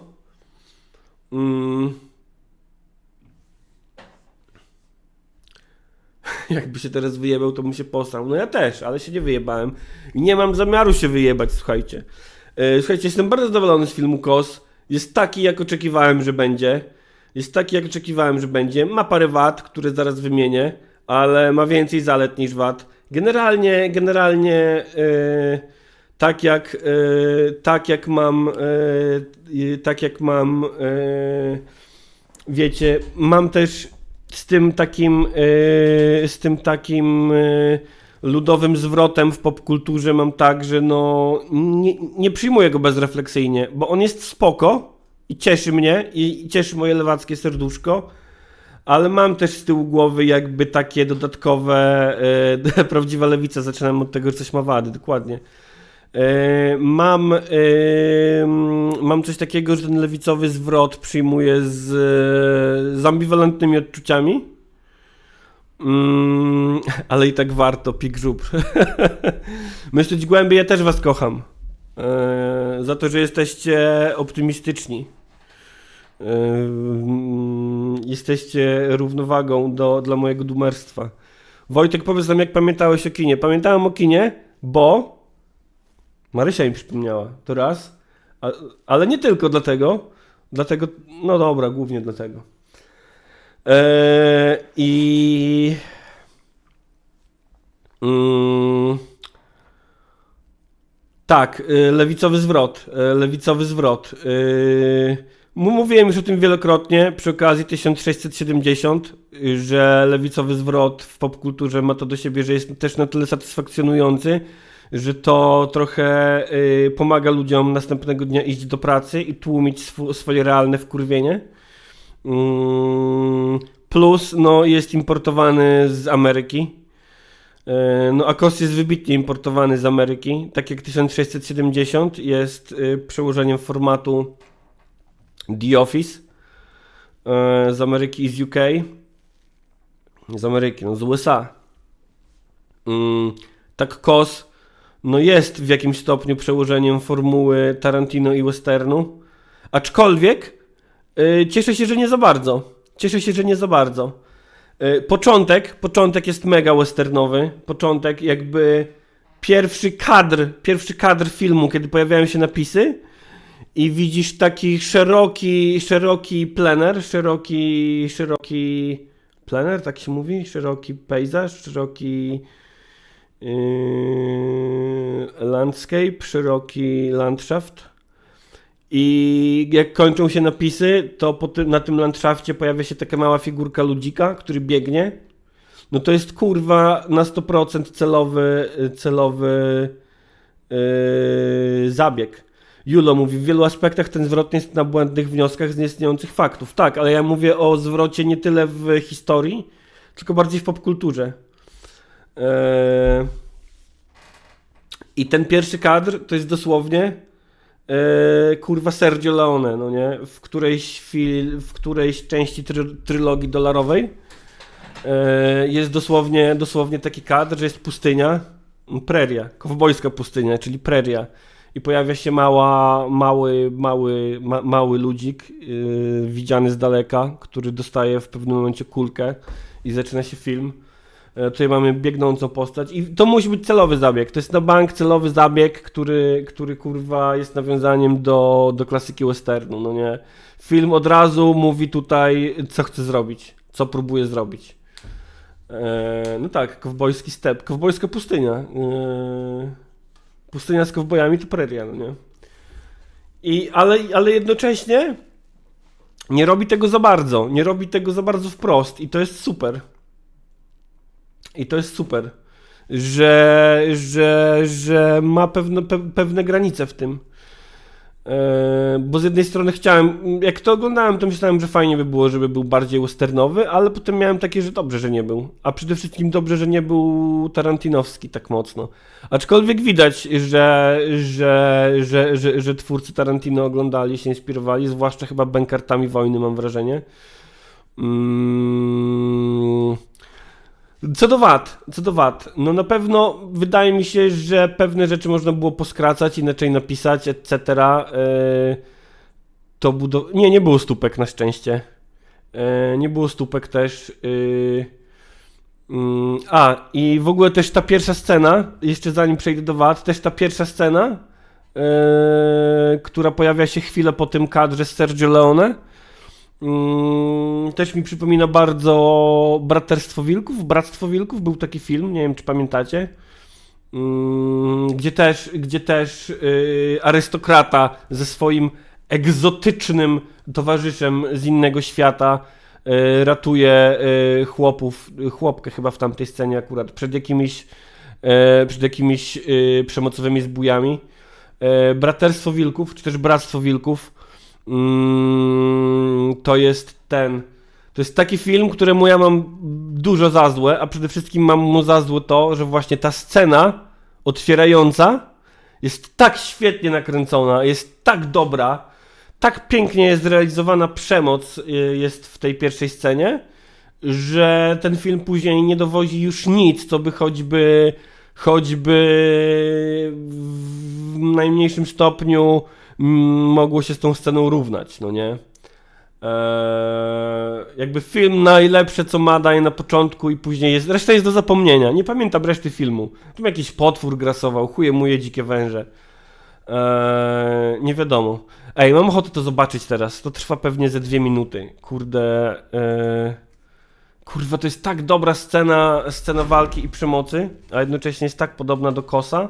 Jakby się teraz wyjebał, to bym się posrał. No ja też, ale się nie wyjebałem. I nie mam zamiaru się wyjebać, słuchajcie. Słuchajcie, jestem bardzo zadowolony z filmu KOS. Jest taki, jak oczekiwałem, że będzie. Ma parę wad, które zaraz wymienię, ale ma więcej zalet niż wad. Generalnie tak jak mam, wiecie, mam też z tym takim ludowym zwrotem w popkulturze mam tak, że no nie przyjmuję go bezrefleksyjnie, bo on jest spoko i cieszy mnie i cieszy moje lewackie serduszko, ale mam też z tyłu głowy jakby takie dodatkowe prawdziwa lewica, zaczynam od tego, że coś ma wady, dokładnie. Mam coś takiego, że ten lewicowy zwrot przyjmuję z ambiwalentnymi odczuciami. Ale i tak warto, pik żubr. Myśleć głębiej, ja też was kocham. Za to, że jesteście optymistyczni. Jesteście równowagą dla mojego dumerstwa. Wojtek, powiedz nam, jak pamiętałeś o kinie. Pamiętałem o kinie, bo Marysia mi przypomniała, to raz, ale nie tylko dlatego, no dobra, głównie dlatego. Tak, lewicowy zwrot. Mówiłem już o tym wielokrotnie przy okazji 1670, że lewicowy zwrot w popkulturze ma to do siebie, że jest też na tyle satysfakcjonujący, że to trochę pomaga ludziom następnego dnia iść do pracy i tłumić swoje realne wkurwienie. Plus, no, jest importowany z Ameryki. No, a KOS jest wybitnie importowany z Ameryki. Tak jak 1670 jest przełożeniem formatu The Office z Ameryki i z UK. Z Ameryki, no z USA. Tak KOS no jest w jakimś stopniu przełożeniem formuły Tarantino i westernu, aczkolwiek cieszę się, że nie za bardzo. Początek jest mega westernowy, początek jakby pierwszy kadr filmu, kiedy pojawiają się napisy i widzisz taki szeroki plener, szeroki plener, tak się mówi, szeroki pejzaż, szeroki landscape, szeroki landschaft i jak kończą się napisy, to na tym landschafcie pojawia się taka mała figurka ludzika, który biegnie. No to jest kurwa na 100% celowy zabieg. Julo mówi, w wielu aspektach ten zwrot jest na błędnych wnioskach z nieistniejących faktów. Tak, ale ja mówię o zwrocie nie tyle w historii, tylko bardziej w popkulturze. I ten pierwszy kadr to jest dosłownie kurwa Sergio Leone, no nie? W którejś części trylogii dolarowej jest dosłownie taki kadr, że jest pustynia, preria, kowbojska pustynia, czyli preria. I pojawia się mały ludzik widziany z daleka, który dostaje w pewnym momencie kulkę i zaczyna się film. Tutaj mamy biegnącą postać i to musi być celowy zabieg. To jest na bank celowy zabieg, który kurwa jest nawiązaniem do klasyki westernu, no nie? Film od razu mówi tutaj, co chce zrobić, co próbuje zrobić. No tak, kowbojski step, kowbojska pustynia. Pustynia z kowbojami to preria, no nie? Ale jednocześnie nie robi tego za bardzo wprost i to jest super. Że ma pewne granice w tym. Bo z jednej strony chciałem, jak to oglądałem, to myślałem, że fajnie by było, żeby był bardziej westernowy, ale potem miałem takie, że dobrze, że nie był. A przede wszystkim dobrze, że nie był tarantinowski tak mocno. Aczkolwiek widać, że twórcy Tarantino oglądali, się inspirowali, zwłaszcza chyba Bękartami Wojny, mam wrażenie. Co do wad, no na pewno wydaje mi się, że pewne rzeczy można było poskracać, inaczej napisać, etc. Nie było stópek na szczęście. Nie było stópek też. I w ogóle też ta pierwsza scena, jeszcze zanim przejdę do wad, też ta pierwsza scena, która pojawia się chwilę po tym kadrze z Sergio Leone, też mi przypomina bardzo Bractwo Wilków, był taki film, nie wiem czy pamiętacie, gdzie też arystokrata ze swoim egzotycznym towarzyszem z innego świata ratuje chłopkę chyba w tamtej scenie akurat, przed jakimiś przemocowymi zbójami. Braterstwo Wilków, czy też Bractwo Wilków, to jest taki film, któremu ja mam dużo za złe, a przede wszystkim mam mu za złe to, że właśnie ta scena otwierająca jest tak świetnie nakręcona, jest tak dobra, tak pięknie jest zrealizowana przemoc jest w tej pierwszej scenie, że ten film później nie dowodzi już nic, co by choćby w najmniejszym stopniu mogło się z tą sceną równać, no nie? Jakby film najlepsze co ma daje na początku i później jest, reszta jest do zapomnienia, nie pamiętam reszty filmu, tu jakiś potwór grasował, chuje muje dzikie węże, nie wiadomo. Ej, mam ochotę to zobaczyć teraz, to trwa pewnie ze 2 minuty, kurde, kurwa, to jest tak dobra scena walki i przemocy, a jednocześnie jest tak podobna do Kosa,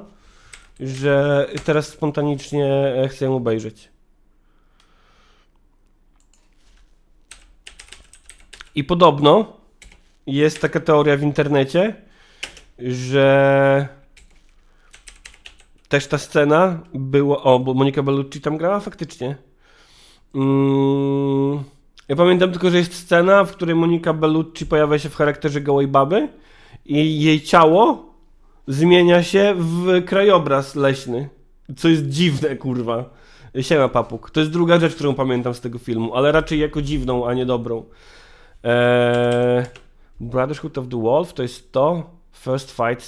że teraz spontanicznie chcę ją obejrzeć. I podobno jest taka teoria w internecie, że też ta scena była... bo Monica Bellucci tam grała faktycznie. Ja pamiętam tylko, że jest scena, w której Monica Bellucci pojawia się w charakterze gołej baby i jej ciało zmienia się w krajobraz leśny. Co jest dziwne, kurwa. Siema, papuk. To jest druga rzecz, którą pamiętam z tego filmu, ale raczej jako dziwną, a nie dobrą. Brotherhood of the Wolf to jest to. First fight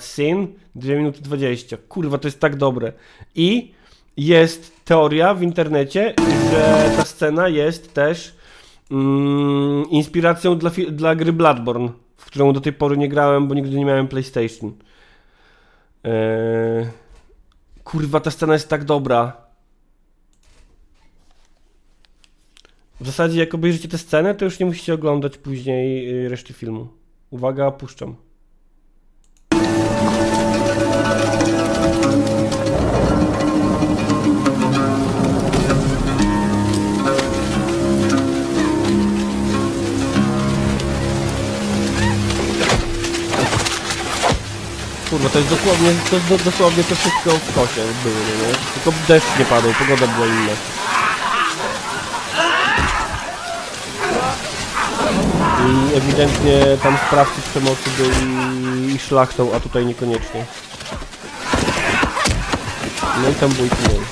scene. 2 minuty 20. Kurwa, to jest tak dobre. I jest teoria w internecie, że ta scena jest też inspiracją dla gry Bloodborne, w którą do tej pory nie grałem, bo nigdy nie miałem PlayStation. Kurwa, ta scena jest tak dobra. W zasadzie jak obejrzycie tę scenę, to już nie musicie oglądać później reszty filmu. Uwaga, puszczam. Kurwa, to jest dosłownie to wszystko w Kosie było, nie? Tylko deszcz nie padał, pogoda była inna. I ewidentnie tam sprawcy przemocy byli szlachtą, a tutaj niekoniecznie. No i tam bójki mieli.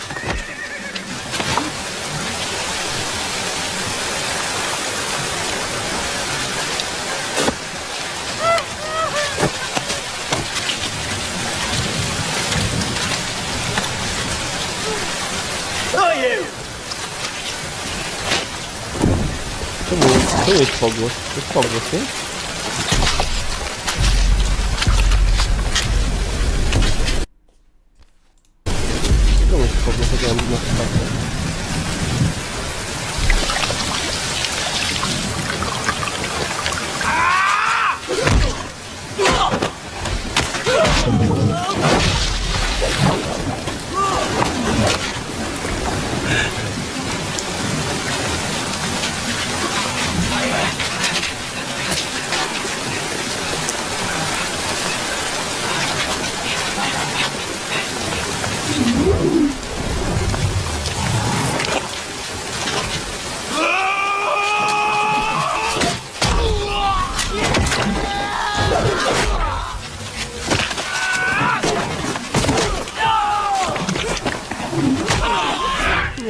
To jest pogłos. To jest pogłos, nie? To jest pogłos, to ja mam na stację.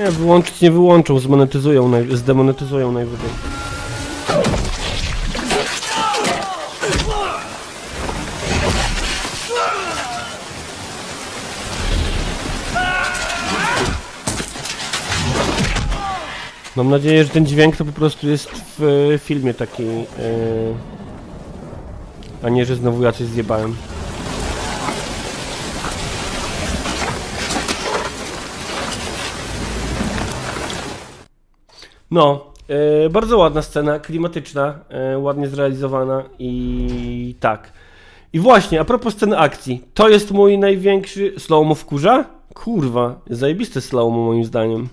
Nie, wyłączyć nie wyłączą, zmonetyzują, zdemonetyzują najwyżej. Mam nadzieję, że ten dźwięk to po prostu jest w filmie taki, a nie, że znowu ja coś zjebałem. No, bardzo ładna scena, klimatyczna, ładnie zrealizowana i tak. I właśnie, a propos sceny akcji, to jest mój największy... Slow-mo wkurza? Kurwa, zajebiste slow-mo moim zdaniem.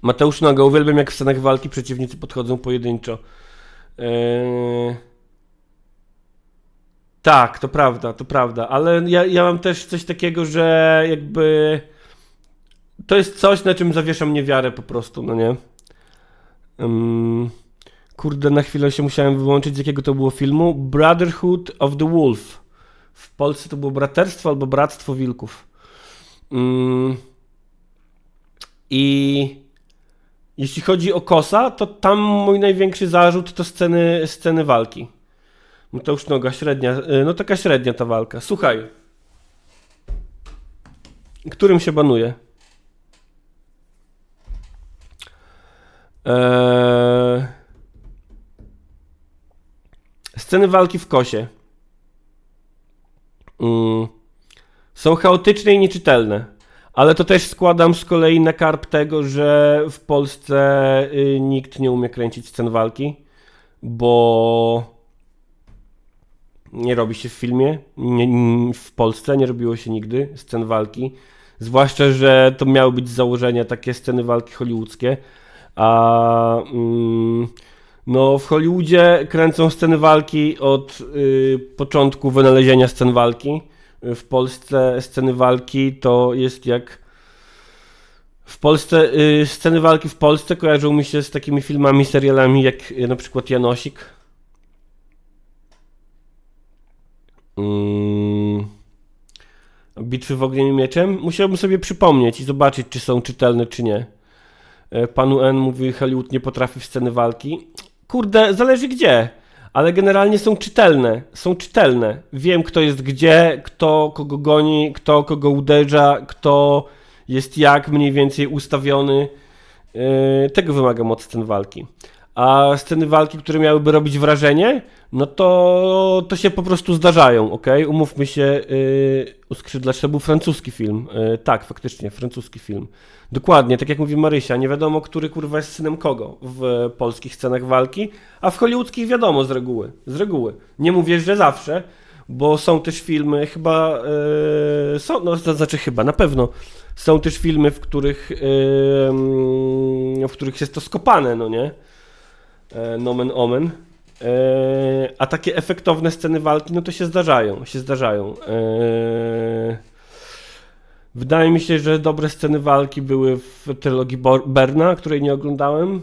Mateusz Noga, uwielbiam jak w scenach walki przeciwnicy podchodzą pojedynczo. Tak, to prawda, ale ja mam też coś takiego, że jakby to jest coś, na czym zawieszam niewiarę po prostu, no nie? Kurde, na chwilę się musiałem wyłączyć, z jakiego to było filmu. Brotherhood of the Wolf. W Polsce to było Braterstwo albo Bractwo Wilków. I jeśli chodzi o Kosa, to tam mój największy zarzut to sceny walki. No to już noga średnia, no taka średnia ta walka. Słuchaj, którym się banuje? Sceny walki w Kosie są chaotyczne i nieczytelne. Ale to też składam z kolei na karb tego, że w Polsce nikt nie umie kręcić scen walki, bo nie robi się w filmie, w Polsce nie robiło się nigdy scen walki, zwłaszcza, że to miały być z założenia takie sceny walki hollywoodzkie, a no w Hollywoodzie kręcą sceny walki od początku wynalezienia scen walki. W Polsce sceny walki to jest jak... W Polsce sceny walki w Polsce kojarzą mi się z takimi filmami, serialami jak na przykład Janosik. Bitwy w ogniem i mieczem. Musiałbym sobie przypomnieć i zobaczyć, czy są czytelne, czy nie. Panu N mówi, Hollywood nie potrafi w sceny walki. Kurde, zależy gdzie. Ale generalnie są czytelne. Są czytelne. Wiem, kto jest gdzie, kto kogo goni, kto kogo uderza, kto jest jak mniej więcej ustawiony. Tego wymagam od scen walki. A sceny walki, które miałyby robić wrażenie, no to się po prostu zdarzają, ok? Umówmy się, Uskrzydlacz to był francuski film. Tak, faktycznie, francuski film. Dokładnie, tak jak mówi Marysia, nie wiadomo, który kurwa jest synem kogo w polskich scenach walki, a w hollywoodzkich wiadomo z reguły. Z reguły. Nie mówię, że zawsze, bo są też filmy, chyba, są, no to znaczy chyba, na pewno, są też filmy, w których jest to skopane, no nie? Nomen omen. A takie efektowne sceny walki, no to się zdarzają. Wydaje mi się, że dobre sceny walki były w trylogii Berna, której nie oglądałem.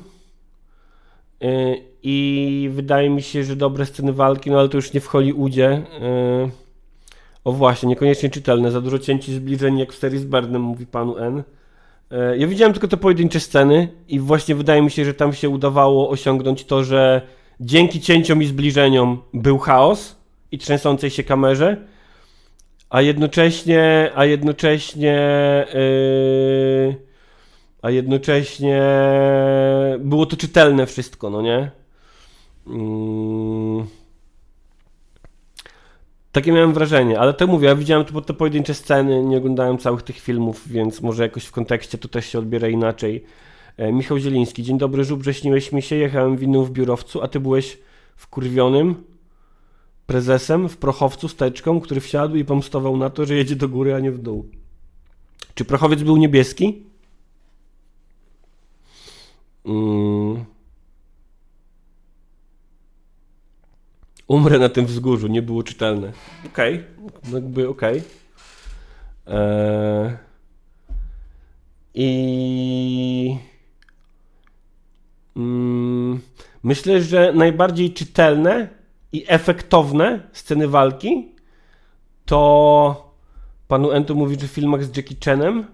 I wydaje mi się, że dobre sceny walki, no ale to już nie w Hollywoodzie. O właśnie, niekoniecznie czytelne, za dużo cięć i zbliżeń jak w serii z Bernem, mówi panu N. Ja widziałem tylko te pojedyncze sceny i właśnie wydaje mi się, że tam się udawało osiągnąć to, że dzięki cięciom i zbliżeniom był chaos i trzęsącej się kamerze, a jednocześnie było to czytelne wszystko, no nie? Takie miałem wrażenie, ale tak mówię, ja widziałem te pojedyncze sceny, nie oglądałem całych tych filmów, więc może jakoś w kontekście to też się odbiera inaczej. Michał Zieliński, dzień dobry, żubrze, śniłeś mi się, jechałem winną w biurowcu, a ty byłeś wkurwionym prezesem w prochowcu z teczką, który wsiadł i pomstował na to, że jedzie do góry, a nie w dół. Czy prochowiec był niebieski? Umrę na tym wzgórzu, nie było czytelne. Okej, jakby okej. I myślę, że najbardziej czytelne i efektowne sceny walki to Panu Entu mówi, że w filmach z Jackie Chanem.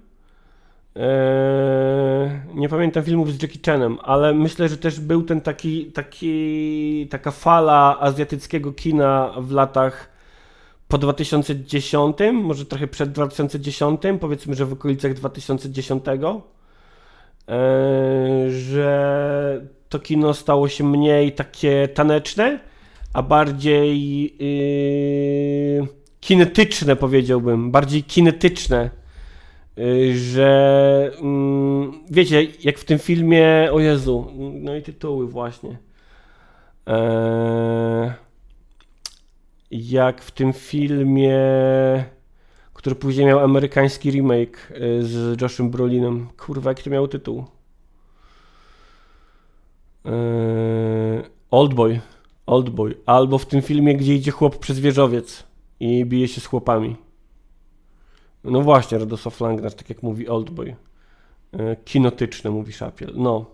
Nie pamiętam filmów z Jackie Chanem, ale myślę, że też był ten taka fala azjatyckiego kina w latach po 2010, może trochę przed 2010, powiedzmy, że w okolicach 2010, że to kino stało się mniej takie taneczne, a bardziej kinetyczne, powiedziałbym, bardziej kinetyczne, że wiecie, jak w tym filmie, o Jezu, no i tytuły właśnie, jak w tym filmie, który później miał amerykański remake z Joshem Brolinem, kurwa, jaki to miał tytuł? Oldboy, albo w tym filmie, gdzie idzie chłop przez wieżowiec i bije się z chłopami. No właśnie, Radosław Langnar, tak jak mówi Oldboy. Kinotyczne, mówi Szapiel. No.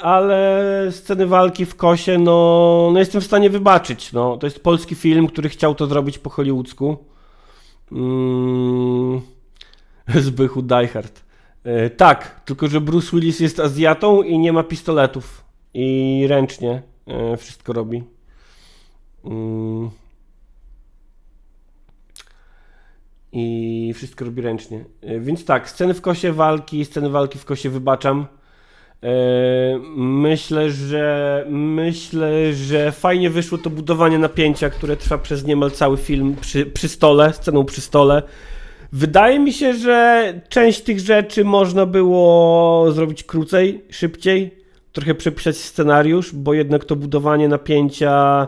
Ale sceny walki w Kosie, no jestem w stanie wybaczyć. No. To jest polski film, który chciał to zrobić po hollywoodzku. Zbychu Die Hard. Tak, tylko że Bruce Willis jest Azjatą i nie ma pistoletów. I ręcznie wszystko robi. I wszystko robi ręcznie. Więc tak, sceny walki w Kosie wybaczam. Myślę, że fajnie wyszło to budowanie napięcia, które trwa przez niemal cały film sceną przy stole. Wydaje mi się, że część tych rzeczy można było zrobić krócej, szybciej, trochę przepisać scenariusz, bo jednak to budowanie napięcia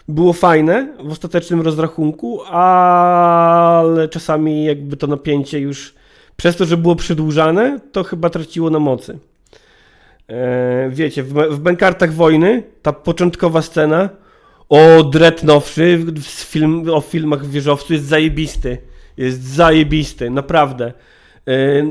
było fajne w ostatecznym rozrachunku, ale czasami jakby to napięcie już przez to, że było przedłużane, to chyba traciło na mocy. Wiecie, w Bękartach Wojny ta początkowa scena o Dredd nowszy o filmach w wieżowcu jest zajebisty. Jest zajebisty, naprawdę.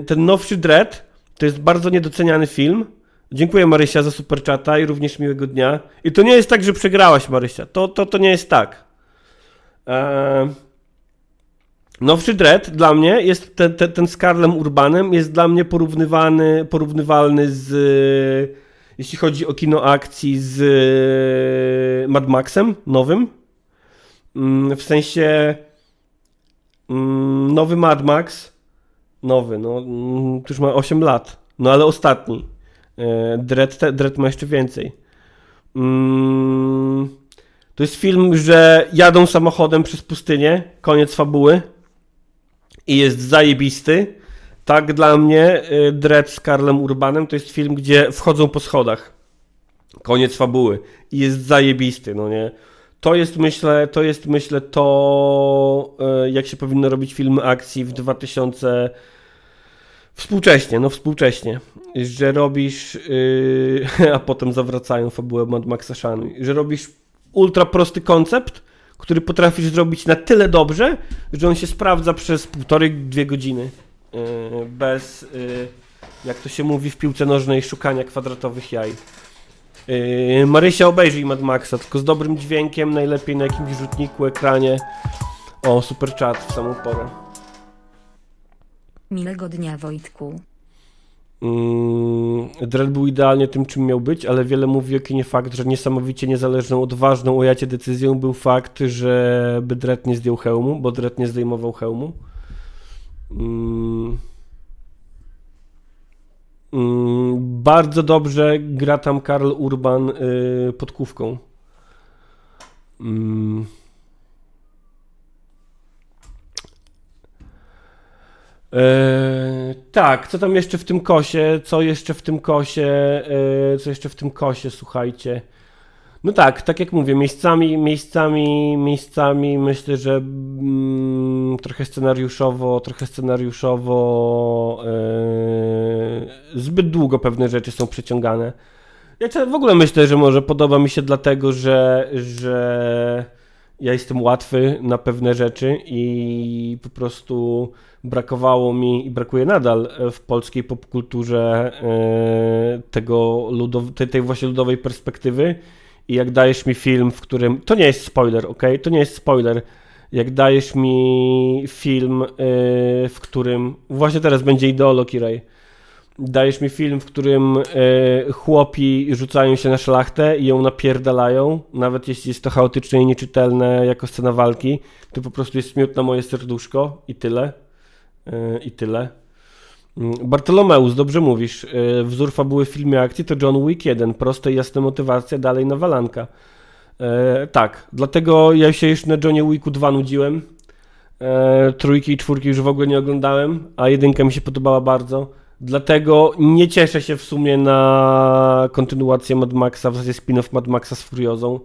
Ten nowszy Dredd to jest bardzo niedoceniany film. Dziękuję, Marysia, za superchata i również miłego dnia. I to nie jest tak, że przegrałaś, Marysia. To nie jest tak. Nowszy Dredd dla mnie jest ten z Karlem Urbanem jest dla mnie porównywalny z, jeśli chodzi o kino akcji, z Mad Maxem nowym. W sensie nowy Mad Max, no to już ma 8 lat, no ale ostatni. Dredd ma jeszcze więcej. To jest film, że jadą samochodem przez pustynię, koniec fabuły i jest zajebisty. Tak dla mnie Dredd z Karlem Urbanem to jest film, gdzie wchodzą po schodach, koniec fabuły i jest zajebisty, no nie? To jest myślę to, jak się powinno robić filmy akcji w 2000 współcześnie, że robisz, a potem zawracają fabułę Mad Maxa szanuj, że robisz ultra prosty koncept, który potrafisz zrobić na tyle dobrze, że on się sprawdza przez 1,5-2 godziny, bez, jak to się mówi w piłce nożnej, szukania kwadratowych jaj. Marysia, obejrzyj Mad Maxa, tylko z dobrym dźwiękiem, najlepiej na jakimś rzutniku, ekranie. O, super czat w samą porę. Miłego dnia, Wojtku. Dredd był idealnie tym, czym miał być, ale wiele mówi o kinie fakt, że niesamowicie niezależną, odważną o jacie decyzją był fakt, żeby Dredd nie zdjął hełmu, bo Dredd nie zdejmował hełmu. Bardzo dobrze gra tam Karl Urban podkówką. Tak, co tam jeszcze w tym kosie? Co jeszcze w tym kosie, słuchajcie. No tak jak mówię, miejscami myślę, że trochę scenariuszowo zbyt długo pewne rzeczy są przeciągane. Ja w ogóle myślę, że może podoba mi się dlatego, że ja jestem łatwy na pewne rzeczy i po prostu brakowało mi i brakuje nadal w polskiej popkulturze tej właśnie ludowej perspektywy. I jak dajesz mi film, w którym... To nie jest spoiler, okej? To nie jest spoiler. Jak dajesz mi film, w którym... Właśnie teraz będzie Ideolog i Ray. Dajesz mi film, w którym chłopi rzucają się na szlachtę i ją napierdalają, nawet jeśli jest to chaotyczne i nieczytelne jako scena walki, to po prostu jest miód na moje serduszko i tyle. I tyle. Bartolomeus, dobrze mówisz. Wzór fabuły w filmie akcji to John Wick 1. Proste i jasne motywacja, dalej nawalanka. Tak, dlatego ja się już na Johnie Wicku 2 nudziłem. Trójki i czwórki już w ogóle nie oglądałem, a jedynka mi się podobała bardzo. Dlatego nie cieszę się w sumie na kontynuację Mad Maxa, w zasadzie spin-off Mad Maxa z Furiozą,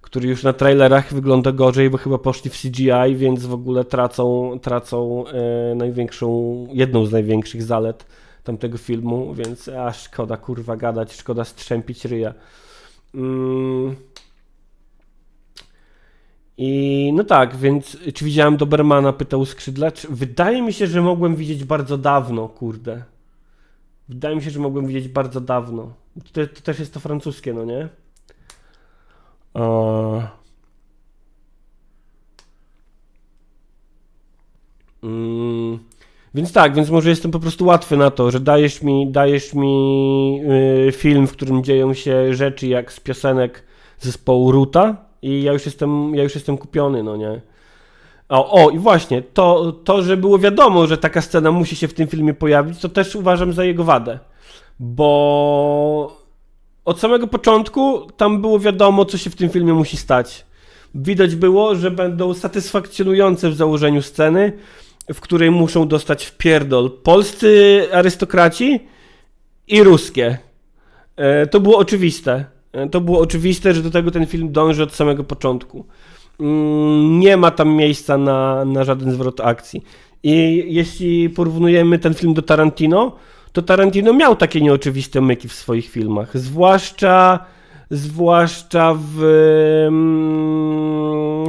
który już na trailerach wygląda gorzej, bo chyba poszli w CGI, więc w ogóle tracą jedną z największych zalet tamtego filmu, więc szkoda kurwa gadać, szkoda strzępić ryja. I no tak, więc czy widziałem Dobermana, pytał Skrzydlacz. Wydaje mi się, że mogłem widzieć bardzo dawno, kurde. Wydaje mi się, że mogłem widzieć bardzo dawno. To też jest to francuskie, no nie? Więc tak, więc może jestem po prostu łatwy na to, że dajesz mi film, w którym dzieją się rzeczy jak z piosenek zespołu Ruta i ja już jestem kupiony, no nie? I właśnie, to, że było wiadomo, że taka scena musi się w tym filmie pojawić, to też uważam za jego wadę, bo od samego początku tam było wiadomo, co się w tym filmie musi stać. Widać było, że będą satysfakcjonujące w założeniu sceny, w której muszą dostać wpierdol polscy arystokraci i ruskie. To było oczywiste. To było oczywiste, że do tego ten film dąży od samego początku. Nie ma tam miejsca na żaden zwrot akcji. I jeśli porównujemy ten film do Tarantino, to Tarantino miał takie nieoczywiste myki w swoich filmach. Zwłaszcza w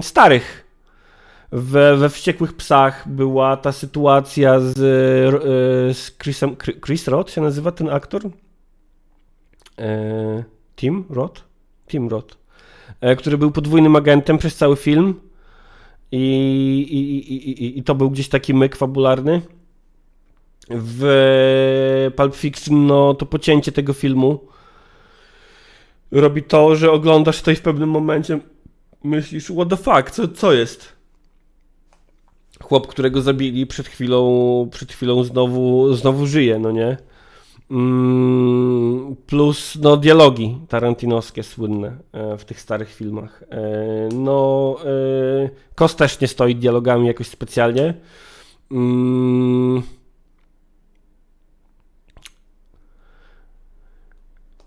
starych. We Wściekłych Psach była ta sytuacja z Chris Roth się nazywa ten aktor? Tim Roth, który był podwójnym agentem przez cały film i to był gdzieś taki myk fabularny. W Pulp Fiction, no to pocięcie tego filmu robi to, że oglądasz to i w pewnym momencie myślisz, what the fuck, co jest? Chłop, którego zabili przed chwilą znowu żyje, no nie? Plus no dialogi tarantinowskie słynne w tych starych filmach. Kos też nie stoi dialogami jakoś specjalnie.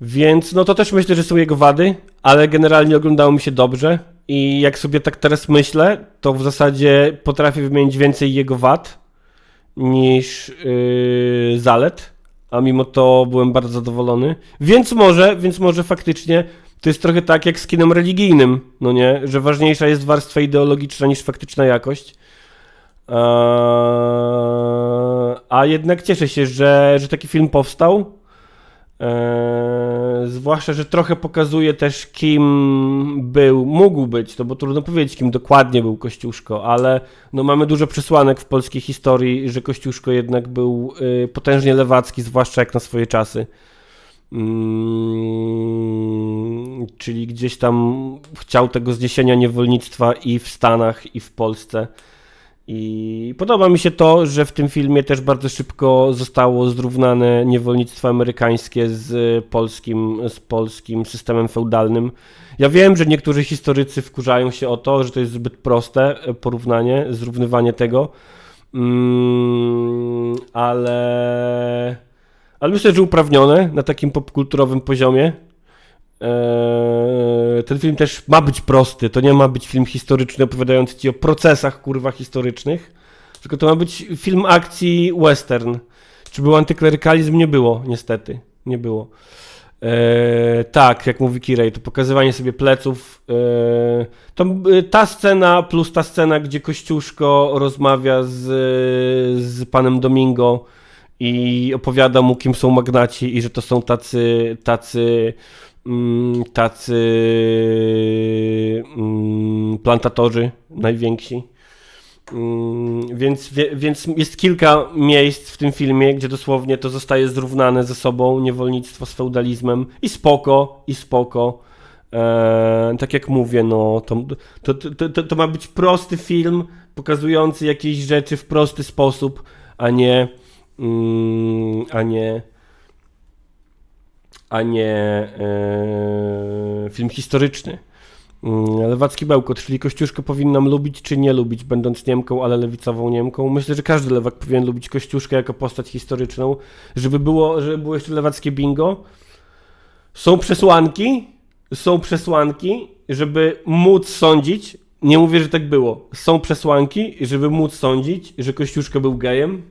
Więc no to też myślę, że są jego wady, ale generalnie oglądało mi się dobrze i jak sobie tak teraz myślę, to w zasadzie potrafię wymienić więcej jego wad niż zalet, a mimo to byłem bardzo zadowolony. Więc może faktycznie to jest trochę tak jak z kinem religijnym, no nie? Że ważniejsza jest warstwa ideologiczna niż faktyczna jakość. A jednak cieszę się, że taki film powstał. Zwłaszcza, że trochę pokazuje też, kim mógł być, bo trudno powiedzieć, kim dokładnie był Kościuszko, ale no mamy dużo przesłanek w polskiej historii, że Kościuszko jednak był potężnie lewacki, zwłaszcza jak na swoje czasy. Czyli gdzieś tam chciał tego zniesienia niewolnictwa i w Stanach, i w Polsce. I podoba mi się to, że w tym filmie też bardzo szybko zostało zrównane niewolnictwo amerykańskie z polskim systemem feudalnym. Ja wiem, że niektórzy historycy wkurzają się o to, że to jest zbyt proste porównanie, zrównywanie tego, ale myślę, że uprawnione na takim popkulturowym poziomie. Ten film też ma być prosty, to nie ma być film historyczny opowiadający ci o procesach kurwa historycznych, tylko to ma być film akcji western. Czy był antyklerykalizm? Nie było, niestety, nie było. Tak, jak mówi Kirej, to pokazywanie sobie pleców, ta scena plus ta scena, gdzie Kościuszko rozmawia z panem Domingo i opowiada mu, kim są magnaci i że to są tacy plantatorzy najwięksi. Więc jest kilka miejsc w tym filmie, gdzie dosłownie to zostaje zrównane ze sobą, niewolnictwo z feudalizmem i spoko. Tak jak mówię, no to ma być prosty film pokazujący jakieś rzeczy w prosty sposób, a nie film historyczny. Lewacki bełkot, czyli Kościuszkę powinnam lubić czy nie lubić, będąc Niemką, ale lewicową Niemką. Myślę, że każdy lewak powinien lubić Kościuszkę jako postać historyczną, żeby było jeszcze lewackie bingo. Są przesłanki, żeby móc sądzić, nie mówię, że tak było, są przesłanki, żeby móc sądzić, że Kościuszka był gejem.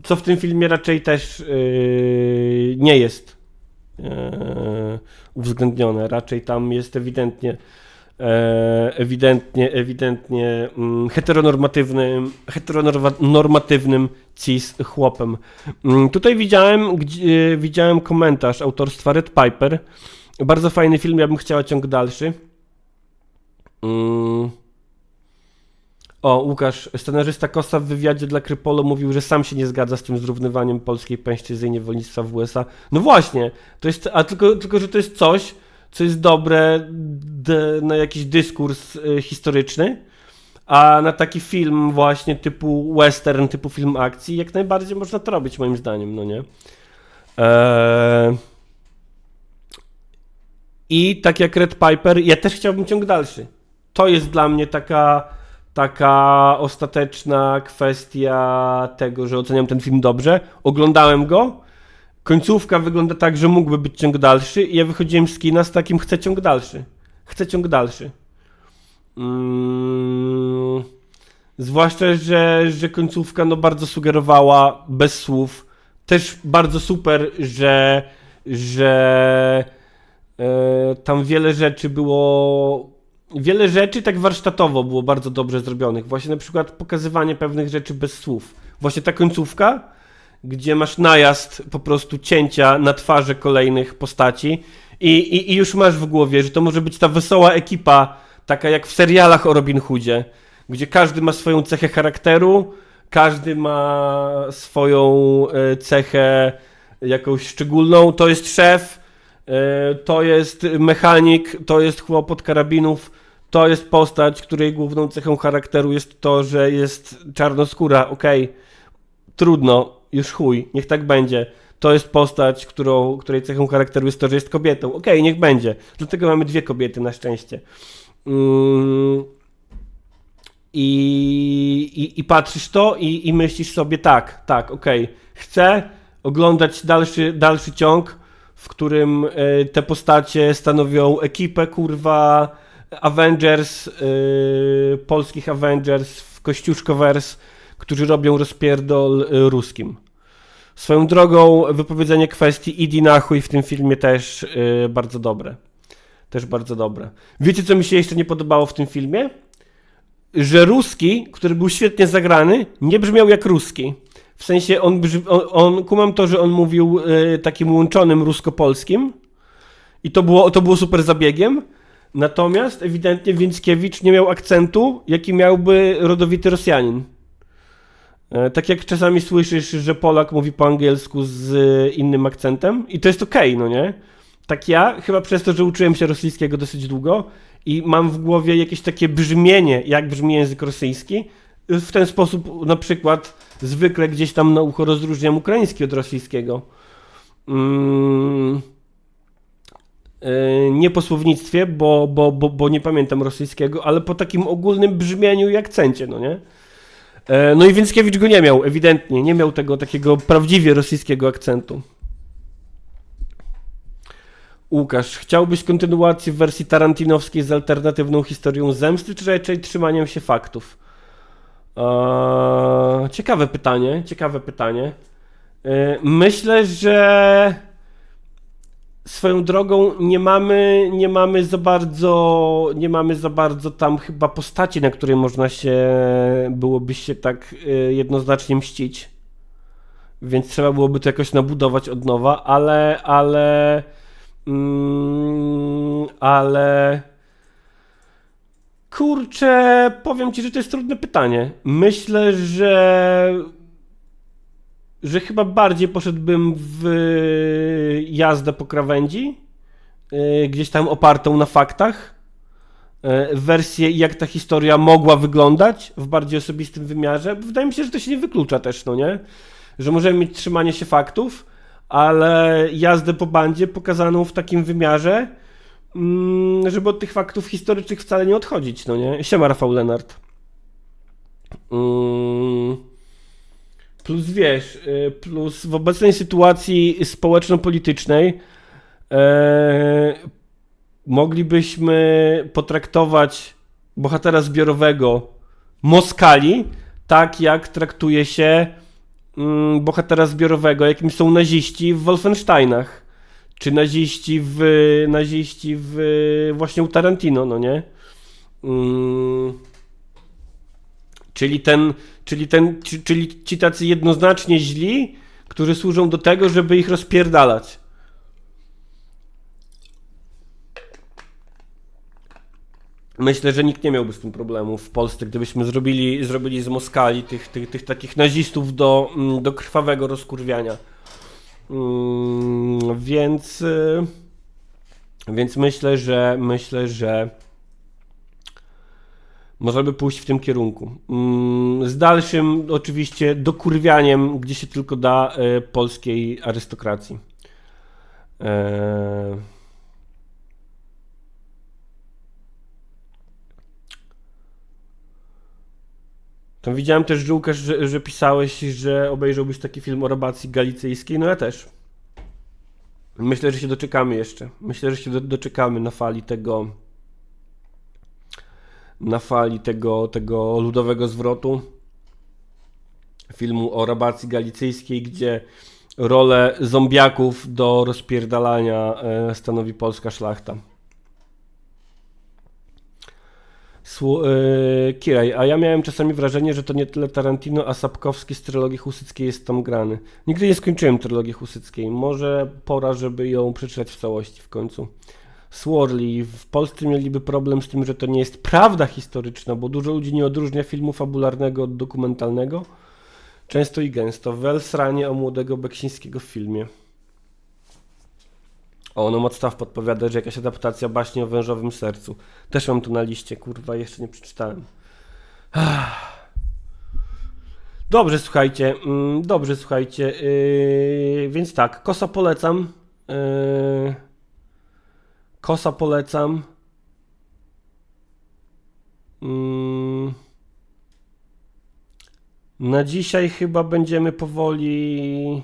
Co w tym filmie raczej też nie jest uwzględnione. Raczej tam jest ewidentnie heteronormatywnym cis chłopem. Tutaj widziałem komentarz autorstwa Red Piper. Bardzo fajny film, ja bym chciała ciąg dalszy. O, Łukasz, scenarzysta Kossa w wywiadzie dla Krypolo mówił, że sam się nie zgadza z tym zrównywaniem polskiej pańszczyzny i niewolnictwa w USA. No właśnie, to jest, tylko że to jest coś, co jest dobre na jakiś dyskurs historyczny, a na taki film właśnie typu western, typu film akcji, jak najbardziej można to robić, moim zdaniem, no nie? I tak jak Red Piper, ja też chciałbym ciąg dalszy. To jest dla mnie taka ostateczna kwestia tego, że oceniam ten film dobrze. Oglądałem go. Końcówka wygląda tak, że mógłby być ciąg dalszy i ja wychodziłem z kina z takim chcę ciąg dalszy. Zwłaszcza, że końcówka no bardzo sugerowała bez słów. Też bardzo super, że tam wiele rzeczy tak warsztatowo było bardzo dobrze zrobionych. Właśnie na przykład pokazywanie pewnych rzeczy bez słów. Właśnie ta końcówka, gdzie masz najazd po prostu cięcia na twarze kolejnych postaci i już masz w głowie, że to może być ta wesoła ekipa, taka jak w serialach o Robin Hoodzie, gdzie każdy ma swoją cechę charakteru, każdy ma swoją cechę jakąś szczególną. To jest szef, to jest mechanik, to jest chłop od karabinów, to jest postać, której główną cechą charakteru jest to, że jest czarnoskóra, okej, trudno, już chuj, niech tak będzie. To jest postać, której cechą charakteru jest to, że jest kobietą, okej, niech będzie. Dlatego mamy dwie kobiety na szczęście. I patrzysz to i myślisz sobie tak, okej, chcę oglądać dalszy ciąg, w którym te postacie stanowią ekipę, kurwa, Avengers, polskich Avengers w Kościuszkoverse, którzy robią rozpierdol ruskim. Swoją drogą wypowiedzenie kwestii idi na chuj w tym filmie też bardzo dobre. Wiecie, co mi się jeszcze nie podobało w tym filmie? Że ruski, który był świetnie zagrany, nie brzmiał jak ruski. W sensie kumam to, że on mówił takim łączonym rusko-polskim i to było super zabiegiem. Natomiast ewidentnie Więckiewicz nie miał akcentu, jaki miałby rodowity Rosjanin. Tak jak czasami słyszysz, że Polak mówi po angielsku z innym akcentem i to jest okej, no nie? Tak ja, chyba przez to, że uczyłem się rosyjskiego dosyć długo i mam w głowie jakieś takie brzmienie, jak brzmi język rosyjski, w ten sposób na przykład zwykle gdzieś tam na ucho rozróżniam ukraiński od rosyjskiego. Nie po słownictwie, bo nie pamiętam rosyjskiego, ale po takim ogólnym brzmieniu i akcencie, no nie? No i Więckiewicz go nie miał, ewidentnie. Nie miał tego takiego prawdziwie rosyjskiego akcentu. Łukasz, chciałbyś kontynuacji w wersji tarantinowskiej z alternatywną historią zemsty, czy raczej trzymaniem się faktów? Ciekawe pytanie. Myślę, że swoją drogą nie mamy za bardzo tam chyba postaci, na której można byłoby się tak jednoznacznie mścić. Więc trzeba byłoby to jakoś nabudować od nowa, ale Kurczę, powiem ci, że to jest trudne pytanie. Myślę, że chyba bardziej poszedłbym w jazdę po krawędzi, gdzieś tam opartą na faktach, wersję, jak ta historia mogła wyglądać w bardziej osobistym wymiarze. Wydaje mi się, że to się nie wyklucza też, no nie? Że możemy mieć trzymanie się faktów, ale jazdę po bandzie pokazaną w takim wymiarze, żeby od tych faktów historycznych wcale nie odchodzić, no nie? Siema, Rafał Lenart. Plus wiesz, plus w obecnej sytuacji społeczno-politycznej moglibyśmy potraktować bohatera zbiorowego Moskali tak, jak traktuje się bohatera zbiorowego, jakim są naziści w Wolfensteinach, czy naziści w właśnie u Tarantino, no nie? Czyli ci tacy jednoznacznie źli, którzy służą do tego, żeby ich rozpierdalać. Myślę, że nikt nie miałby z tym problemu w Polsce, gdybyśmy zrobili z Moskali tych takich nazistów do krwawego rozkurwiania. Więc myślę, że można by pójść w tym kierunku. Z dalszym oczywiście dokurwianiem, gdzie się tylko da, polskiej arystokracji. Tam widziałem też, że Łukasz, że pisałeś, że obejrzałbyś taki film o rabacji galicyjskiej. No ja też. Myślę, że się doczekamy jeszcze. Myślę, że się doczekamy na fali tego ludowego zwrotu filmu o rabacji galicyjskiej, gdzie rolę zombiaków do rozpierdalania stanowi polska szlachta. Kiraj, a ja miałem czasami wrażenie, że to nie tyle Tarantino, a Sapkowski z trylogii Husyckiej jest tam grany. Nigdy nie skończyłem trylogii Husyckiej. Może pora, żeby ją przeczytać w całości w końcu. Sworli, w Polsce mieliby problem z tym, że to nie jest prawda historyczna, bo dużo ludzi nie odróżnia filmu fabularnego od dokumentalnego. Często i gęsto. Wel sranie o młodego Beksińskiego w filmie. O, no Modstaw podpowiada, że jakaś adaptacja baśni o wężowym sercu. Też mam tu na liście, kurwa, jeszcze nie przeczytałem. Dobrze, słuchajcie. Więc tak, Kosa polecam. Kosa polecam. Na dzisiaj chyba będziemy powoli...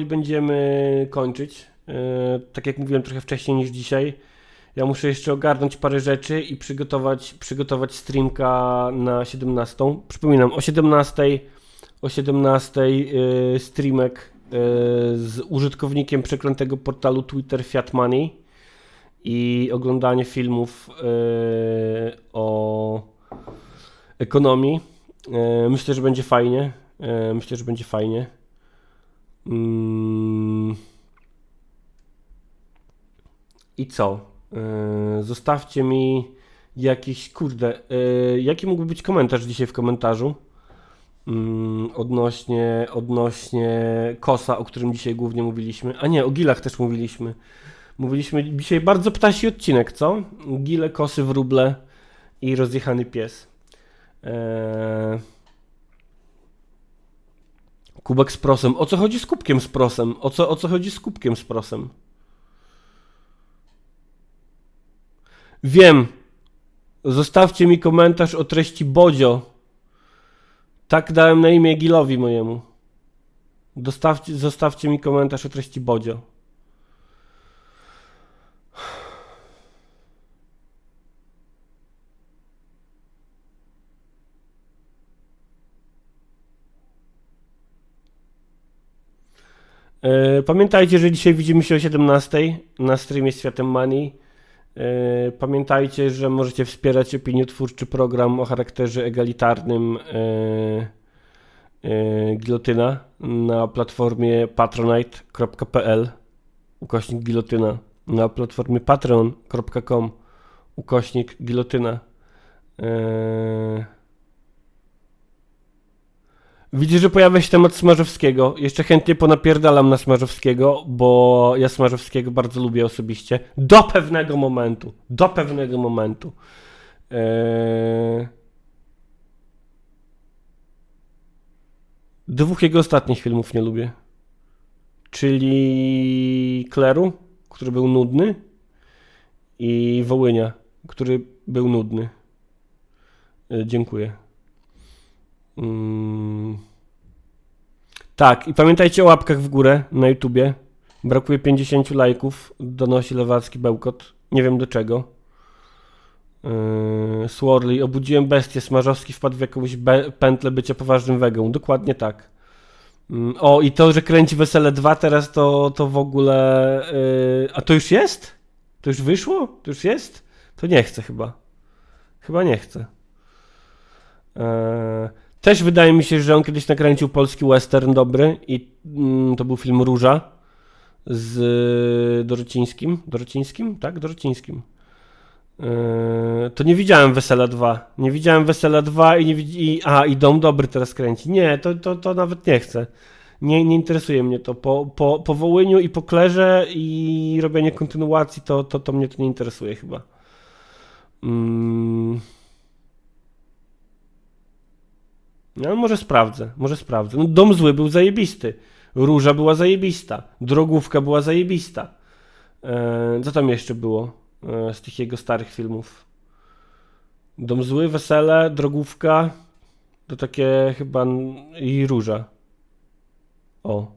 będziemy kończyć. Tak jak mówiłem trochę wcześniej niż dzisiaj. Ja muszę jeszcze ogarnąć parę rzeczy i przygotować streamka na 17. Przypominam, o 17 streamek z użytkownikiem przeklętego portalu Twitter Fiat Money i oglądanie filmów o ekonomii. Myślę, że będzie fajnie. I co? Zostawcie mi jakiś, jaki mógłby być komentarz dzisiaj w komentarzu odnośnie Kosa, o którym dzisiaj głównie mówiliśmy. A nie, o gilach też mówiliśmy. Mówiliśmy dzisiaj bardzo ptasi odcinek, co? Gile, kosy, wróble i rozjechany pies. Kubek z prosem. O co chodzi z kubkiem z prosem? O co chodzi z kubkiem z prosem? Wiem. Zostawcie mi komentarz o treści Bodzio. Tak dałem na imię Gilowi mojemu. Zostawcie mi komentarz o treści Bodzio. Pamiętajcie, że dzisiaj widzimy się o 17 na streamie Światem Money. Pamiętajcie, że możecie wspierać opiniotwórczy program o charakterze egalitarnym Gilotyna na platformie patronite.pl /Gilotyna na platformie patreon.com/gilotyna. Widzisz, że pojawia się temat Smarzowskiego. Jeszcze chętnie ponapierdalam na Smarzowskiego, bo ja Smarzowskiego bardzo lubię osobiście. Do pewnego momentu. Do pewnego momentu. Dwóch jego ostatnich filmów nie lubię. Czyli Kleru, który był nudny, i Wołynia, który był nudny. Dziękuję. Tak, i pamiętajcie o łapkach w górę na YouTubie. Brakuje 50 lajków, donosi lewacki bełkot. Nie wiem do czego. Swirly, obudziłem bestię, Smarzowski wpadł w jakąś pętlę bycia poważnym wegą. Dokładnie tak. O, i to, że kręci Wesele 2 teraz, to w ogóle... A to już jest? To już wyszło? To już jest? To nie chcę chyba. Chyba nie chcę. Też wydaje mi się, że on kiedyś nakręcił polski western dobry i to był film Róża z Dorocińskim. Dorocińskim? Tak, Dorocińskim. To nie widziałem Wesela 2. Nie widziałem Wesela 2 i Dom Dobry teraz kręci. Nie, to nawet nie chcę. Nie interesuje mnie to. Po Wołyniu i po Klerze i robienie kontynuacji, to mnie to nie interesuje chyba. No, może sprawdzę. No, Dom Zły był zajebisty. Róża była zajebista. Drogówka była zajebista. Co tam jeszcze było z tych jego starych filmów? Dom Zły, Wesele, Drogówka. To takie chyba... i Róża. O.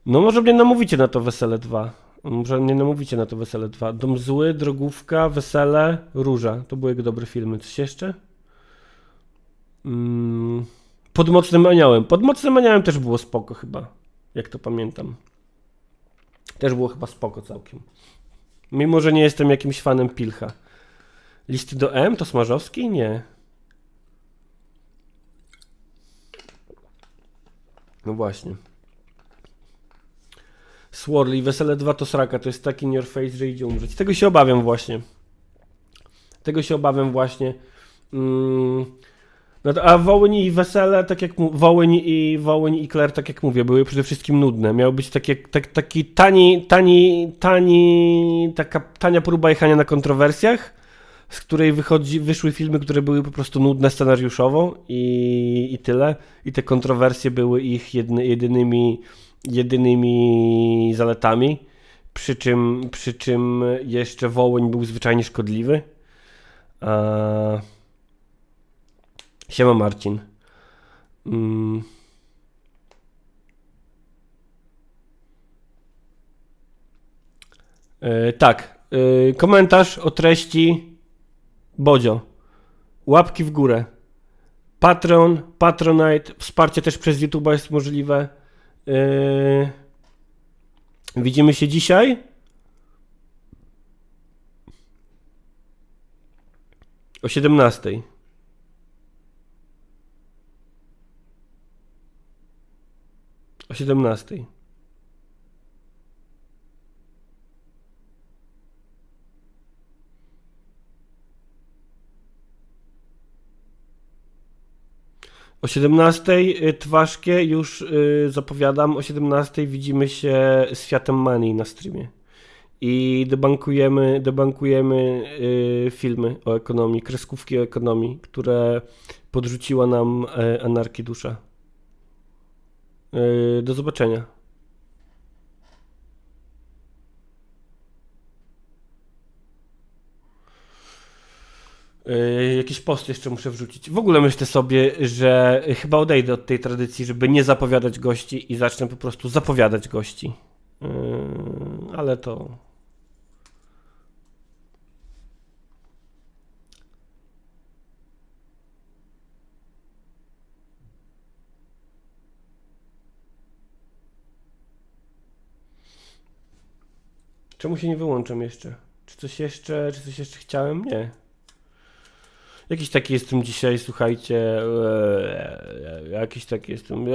No może mnie namówicie na to Wesele 2. Może mnie namówicie na to Wesele 2. Dom Zły, Drogówka, Wesele, Róża. To były jego dobre filmy. Coś jeszcze? Pod Mocnym Aniołem. Pod Mocnym Aniołem też było spoko chyba, jak to pamiętam. Też było chyba spoko całkiem. Mimo, że nie jestem jakimś fanem Pilcha. Listy do M? To Smarzowski? Nie. No właśnie. Swirly, Wesele 2 to sraka, to jest taki in your face, że idzie umrzeć. Tego się obawiam właśnie. No to, a Wołyń i Wesele, tak jak Wołyń i Kler, tak jak mówię, były przede wszystkim nudne. Miał być taki taka tania próba jechania na kontrowersjach, z której wyszły filmy, które były po prostu nudne scenariuszowo i tyle. I te kontrowersje były ich jedynymi zaletami. Przy czym jeszcze Wołyń był zwyczajnie szkodliwy. Siema Marcin. Tak. Komentarz o treści Bodzio. Łapki w górę. Patreon, Patronite, wsparcie też przez YouTube'a jest możliwe. Widzimy się dzisiaj. O 17:00. O 17:00. O 17:00 Twaszkie już zapowiadam. O 17:00 widzimy się z Fiatem Money na streamie. I debankujemy filmy o ekonomii, kreskówki o ekonomii, które podrzuciła nam Anarki Dusza. Do zobaczenia. Jakiś post jeszcze muszę wrzucić. W ogóle myślę sobie, że chyba odejdę od tej tradycji, żeby nie zapowiadać gości i zacznę po prostu zapowiadać gości. Ale to... Czemu się nie wyłączam jeszcze? Czy coś jeszcze chciałem? Nie. Jakiś taki jestem dzisiaj, słuchajcie. Jakiś taki jestem.